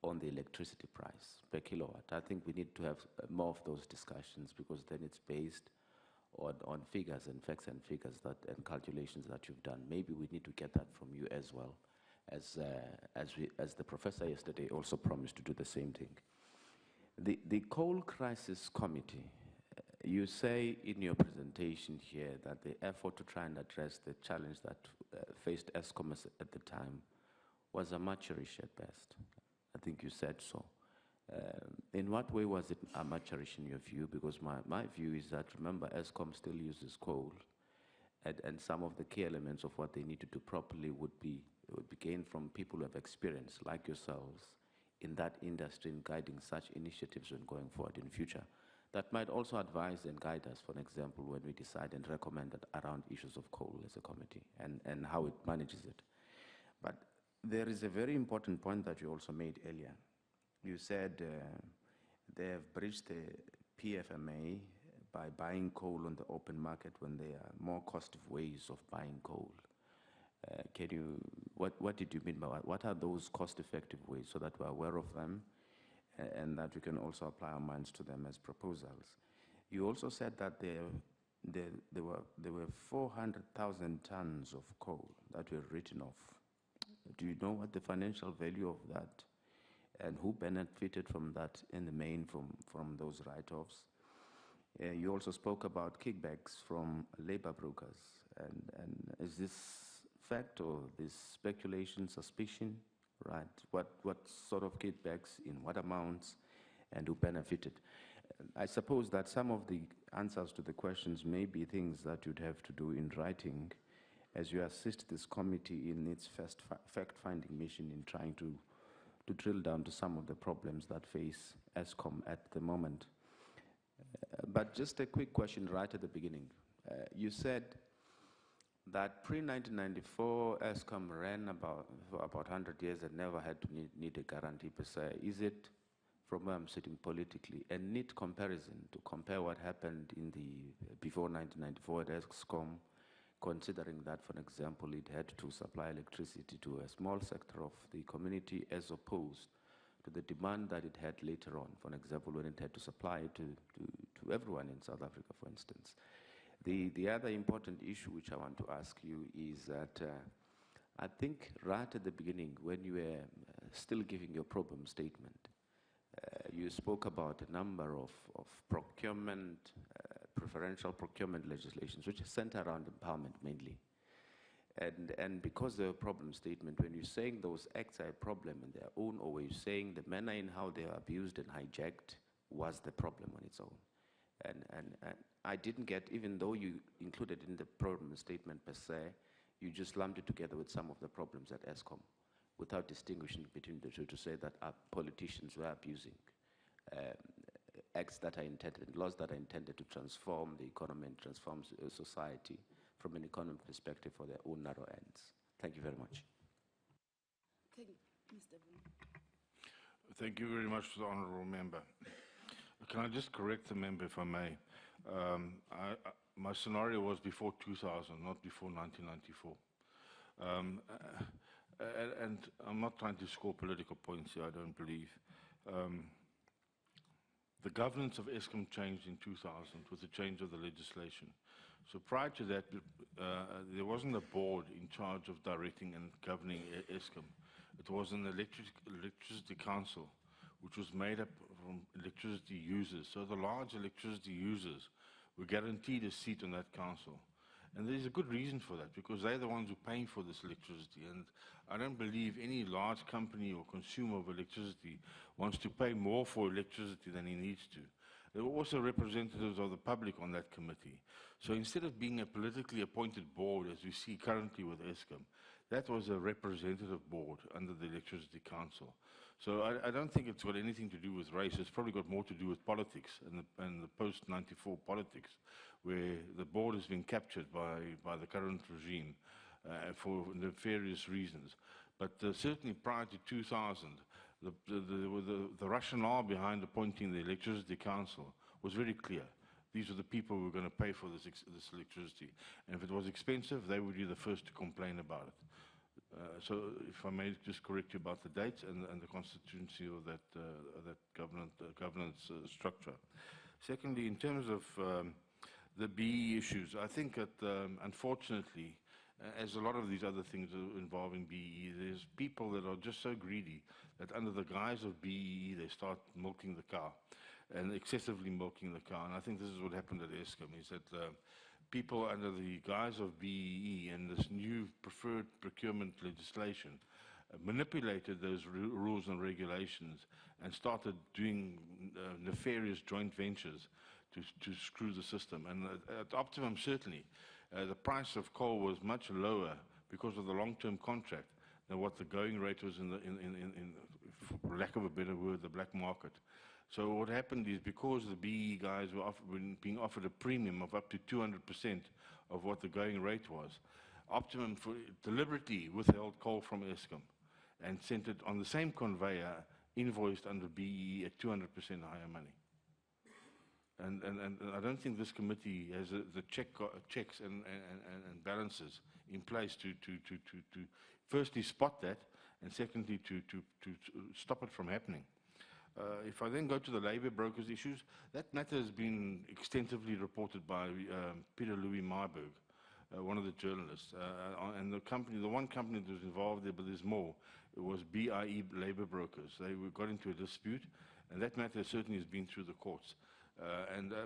on the electricity price per kilowatt. I think we need to have more of those discussions, because then it's based on figures and facts and figures and calculations that you've done. Maybe we need to get that from you as well, as the professor yesterday also promised to do the same thing. The Coal Crisis Committee, You say in your presentation here that the effort to try and address the challenge that faced Eskom at the time was amateurish at best. I think you said so. In what way was it amateurish in your view? Because my view is that, remember, Eskom still uses coal, and some of the key elements of what they need to do properly would be gained from people who have experience, like yourselves, in that industry in guiding such initiatives when going forward in future. That might also advise and guide us, for example, when we decide and recommend that around issues of coal as a committee and how it manages it. But there is a very important point that you also made earlier. You said they have breached the PFMA by buying coal on the open market when there are more cost-effective ways of buying coal. What did you mean by that? What are those cost-effective ways so that we're aware of them and that we can also apply our minds to them as proposals? You also said that there were 400,000 tons of coal that were written off. Do you know what the financial value of that and who benefited from that in the main from those write-offs? You also spoke about kickbacks from labor brokers. And is this fact or this speculation, suspicion, right? What sort of kickbacks, in what amounts, and who benefited? I suppose that some of the answers to the questions may be things that you'd have to do in writing as you assist this committee in its first fact-finding mission in trying to drill down to some of the problems that face Eskom at the moment. But just a quick question right at the beginning. You said that pre-1994, Eskom ran for about 100 years and never had to need a guarantee per se. Is it, from where I'm sitting politically, a neat comparison to compare what happened before 1994 at Eskom, considering that, for example, it had to supply electricity to a small sector of the community as opposed to the demand that it had later on, for example, when it had to supply it to everyone in South Africa, for instance. The other important issue which I want to ask you is that I think right at the beginning, when you were still giving your problem statement, you spoke about a number of procurement, preferential procurement legislations, which are centered around empowerment mainly. And because they're a problem statement, when you're saying those acts are a problem in their own, or you're saying the manner in how they are abused and hijacked was the problem on its own. And I didn't get, even though you included in the problem statement per se, you just lumped it together with some of the problems at Eskom without distinguishing between the two to say that our politicians were abusing acts that are intended, laws that are intended to transform the economy and transform society from an economic perspective for their own narrow ends. Thank you very much. Thank you, Mr. Blom. Thank you very much to the honourable member. Can I just correct the member, if I may? My scenario was before 2000, not before 1994. And I'm not trying to score political points here, I don't believe. The governance of Eskom changed in 2000 with the change of the legislation. So prior to that, there wasn't a board in charge of directing and governing Eskom. It was an electricity council, which was made up from electricity users. So the large electricity users were guaranteed a seat on that council. And there's a good reason for that, because they're the ones who are paying for this electricity. And I don't believe any large company or consumer of electricity wants to pay more for electricity than he needs to. There were also representatives of the public on that committee. So instead of being a politically appointed board, as we see currently with Eskom, that was a representative board under the Electricity Council. So I don't think it's got anything to do with race. It's probably got more to do with politics and the post-94 politics, where the board has been captured by the current regime for nefarious reasons. But certainly prior to 2000, the rationale behind appointing the Electricity Council was very clear. These were the people who were going to pay for this electricity. And if it was expensive, they would be the first to complain about it. So if I may just correct you about the dates and the constituency of that governance structure. Secondly, in terms of the BE issues, I think that unfortunately, as a lot of these other things involving BE, there's people that are just so greedy that under the guise of BE, they start milking the cow. and excessively milking the cow. And I think this is what happened at Eskom, is that people under the guise of BEE and this new preferred procurement legislation manipulated those rules and regulations and started doing nefarious joint ventures to screw the system. And at Optimum, certainly, the price of coal was much lower because of the long-term contract than what the going rate was in for lack of a better word, the black market. So what happened is, because the BE guys were being offered a premium of up to 200% of what the going rate was, Optimum deliberately withheld coal from Eskom and sent it on the same conveyor, invoiced under BE at 200% higher money. And I don't think this committee has the checks and balances in place to firstly spot that, and secondly to stop it from happening. If I then go to the labor brokers issues, that matter has been extensively reported by Peter Louis Marburg, one of the journalists. And the one company that was involved there, but there's more, it was BIE labor brokers. They got into a dispute, and that matter certainly has been through the courts.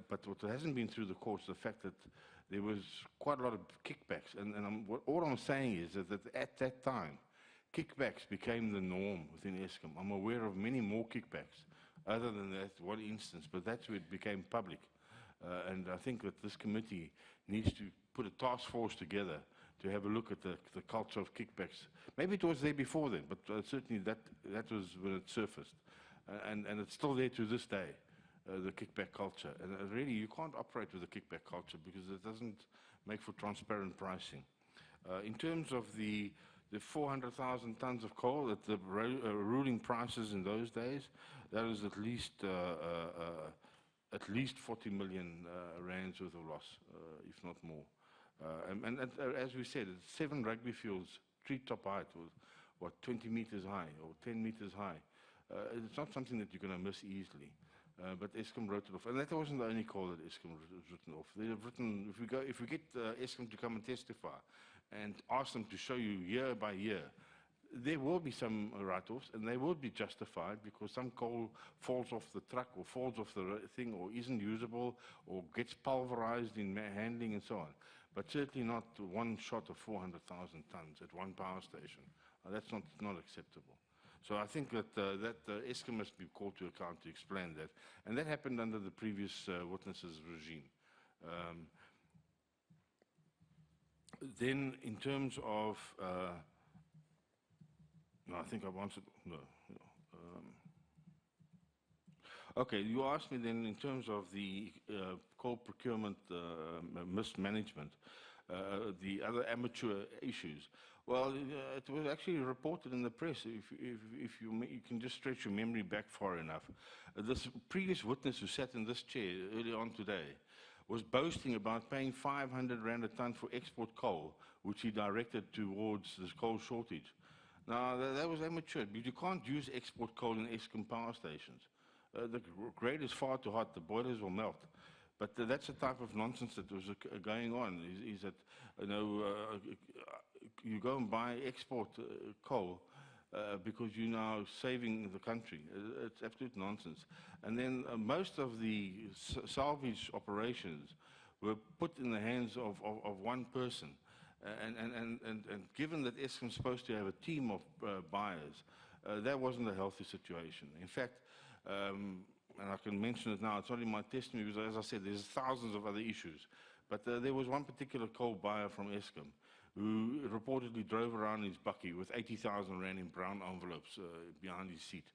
But what hasn't been through the courts, the fact that there was quite a lot of kickbacks. And all I'm saying is that at that time, kickbacks became the norm within Eskom. I'm aware of many more kickbacks, other than that one instance, but that's where it became public. And I think that this committee needs to put a task force together to have a look at the culture of kickbacks. Maybe it was there before then, but certainly that was when it surfaced. And it's still there to this day. The kickback culture. And really, you can't operate with a kickback culture because it doesn't make for transparent pricing. In terms of the 400,000 tons of coal at the ruling prices in those days, that was at least 40 million rands worth of loss, if not more. And as we said, it's 7 rugby fields, treetop height, was 20 meters high or 10 meters high. It's not something that you're going to miss easily. But Eskom wrote it off, and that wasn't the only call that Eskom has written off. They have written, if we get Eskom to come and testify, and ask them to show you year by year, there will be some write-offs, and they will be justified because some coal falls off the truck or falls off the thing or isn't usable or gets pulverized in handling and so on. But certainly not one shot of 400,000 tons at one power station. That's not acceptable. So I think that Eskom must be called to account to explain that. And that happened under the previous witnesses regime. Then in terms of, no, I think I've answered, no. Okay, you asked me then in terms of the coal procurement mismanagement, the other amateur issues. Well, it was actually reported in the press. If you can just stretch your memory back far enough. This previous witness who sat in this chair early on today was boasting about paying 500 rand a ton for export coal, which he directed towards this coal shortage. Now, that was amateur, but you can't use export coal in Eskom power stations. The grade is far too hot, the boilers will melt. But that's the type of nonsense that was going on, is that, you go and buy export coal because you're now saving the country. It's absolute nonsense. And then most of the salvage operations were put in the hands of one person. And given that Eskom's supposed to have a team of buyers, that wasn't a healthy situation. In fact, and I can mention it now, it's not in my testimony because, as I said, there's thousands of other issues. But there was one particular coal buyer from Eskom who reportedly drove around in his bakkie with 80,000 rand in brown envelopes behind his seat.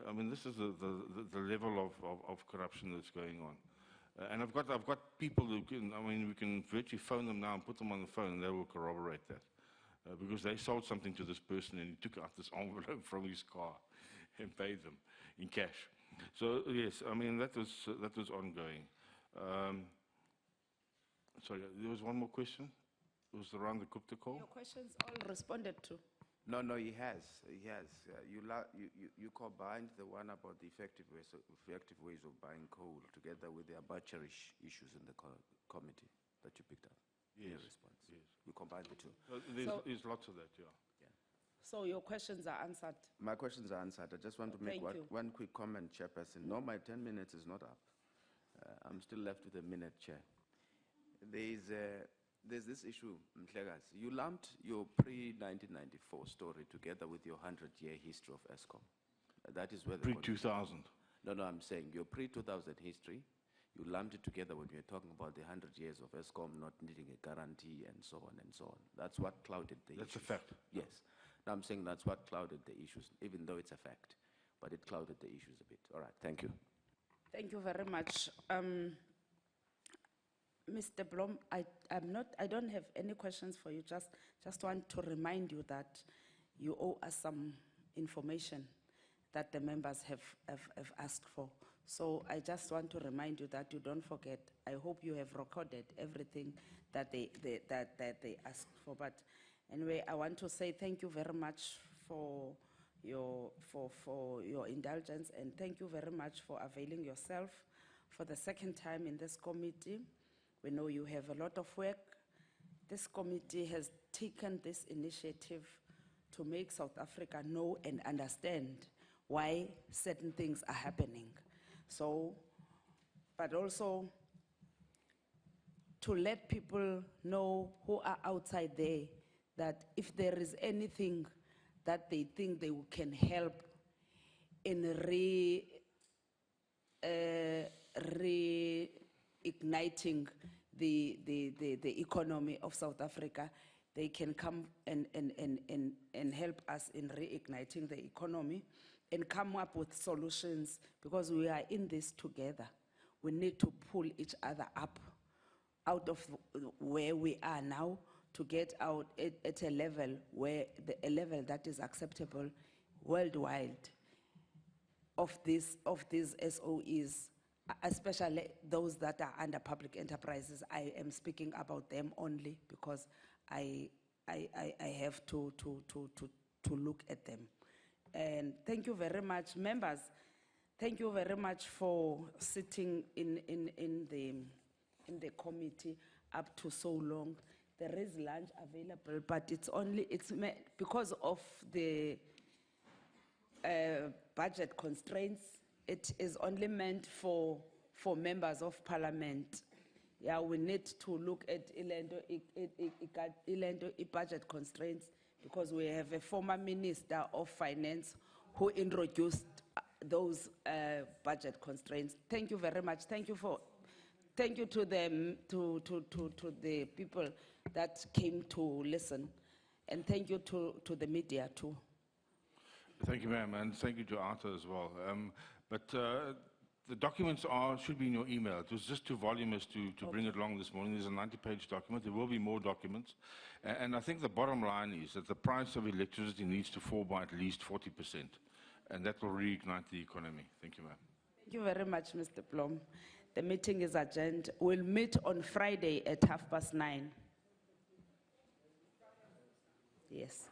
I mean, this is the level of corruption that's going on. And I've got people who can, we can virtually phone them now and put them on the phone and they will corroborate that. Because they sold something to this person and he took out this envelope from his car and paid them in cash. So yes, that was ongoing. Sorry, there was one more question. It was around the Gupta call. Your questions all responded to. No, he has. You combined the one about the effective ways of buying coal together with the arbitrary issues in the committee that you picked up. Yes. Response. Yes. You combined the two. There's lots of that, yeah. So your questions are answered. My questions are answered. I just want to make Thank you. one quick comment, Chairperson. No, my 10 minutes is not up. I'm still left with a minute, Chair. There's this issue, Mhlegas. You lumped your pre-1994 story together with your 100-year history of Eskom. That is where the Pre-2000. No, I'm saying your pre-2000 history, you lumped it together when you were talking about the 100 years of Eskom not needing a guarantee and so on and so on. That's what clouded the issues. That's a fact. Yes. Now I'm saying that's what clouded the issues, even though it's a fact. But it clouded the issues a bit. All right, thank you. Thank you very much. Mr. Blom, I don't have any questions for you. Just want to remind you that you owe us some information that the members have asked for. So I just want to remind you that you don't forget. I hope you have recorded everything that they asked for. But anyway, I want to say thank you very much for your indulgence, and thank you very much for availing yourself for the second time in this committee. We know you have a lot of work. This committee has taken this initiative to make South Africa know and understand why certain things are happening. So, but also to let people know who are outside there that if there is anything that they think they can help in reigniting the economy of South Africa, they can come and help us in reigniting the economy and come up with solutions, because we are in this together. We need to pull each other up out of where we are now to get out at a level a level that is acceptable worldwide of these SOEs, especially those that are under public enterprises. I am speaking about them only because I have to look at them. And thank you very much, members. Thank you very much for sitting in the committee up to so long. There is lunch available, but it's because of the budget constraints. It is only meant for members of parliament. Yeah, we need to look at budget constraints, because we have a former minister of finance who introduced those budget constraints. Thank you very much. Thank you to them, to the people that came to listen, and thank you to the media too. Thank you, ma'am, and thank you to Arthur as well. The documents should be in your email. It was just too voluminous to bring it along this morning. There's a 90-page document. There will be more documents. And I think the bottom line is that the price of electricity needs to fall by at least 40%. And that will reignite the economy. Thank you, ma'am. Thank you very much, Mr. Blom. The meeting is adjourned. We'll meet on Friday at 9:30. Yes.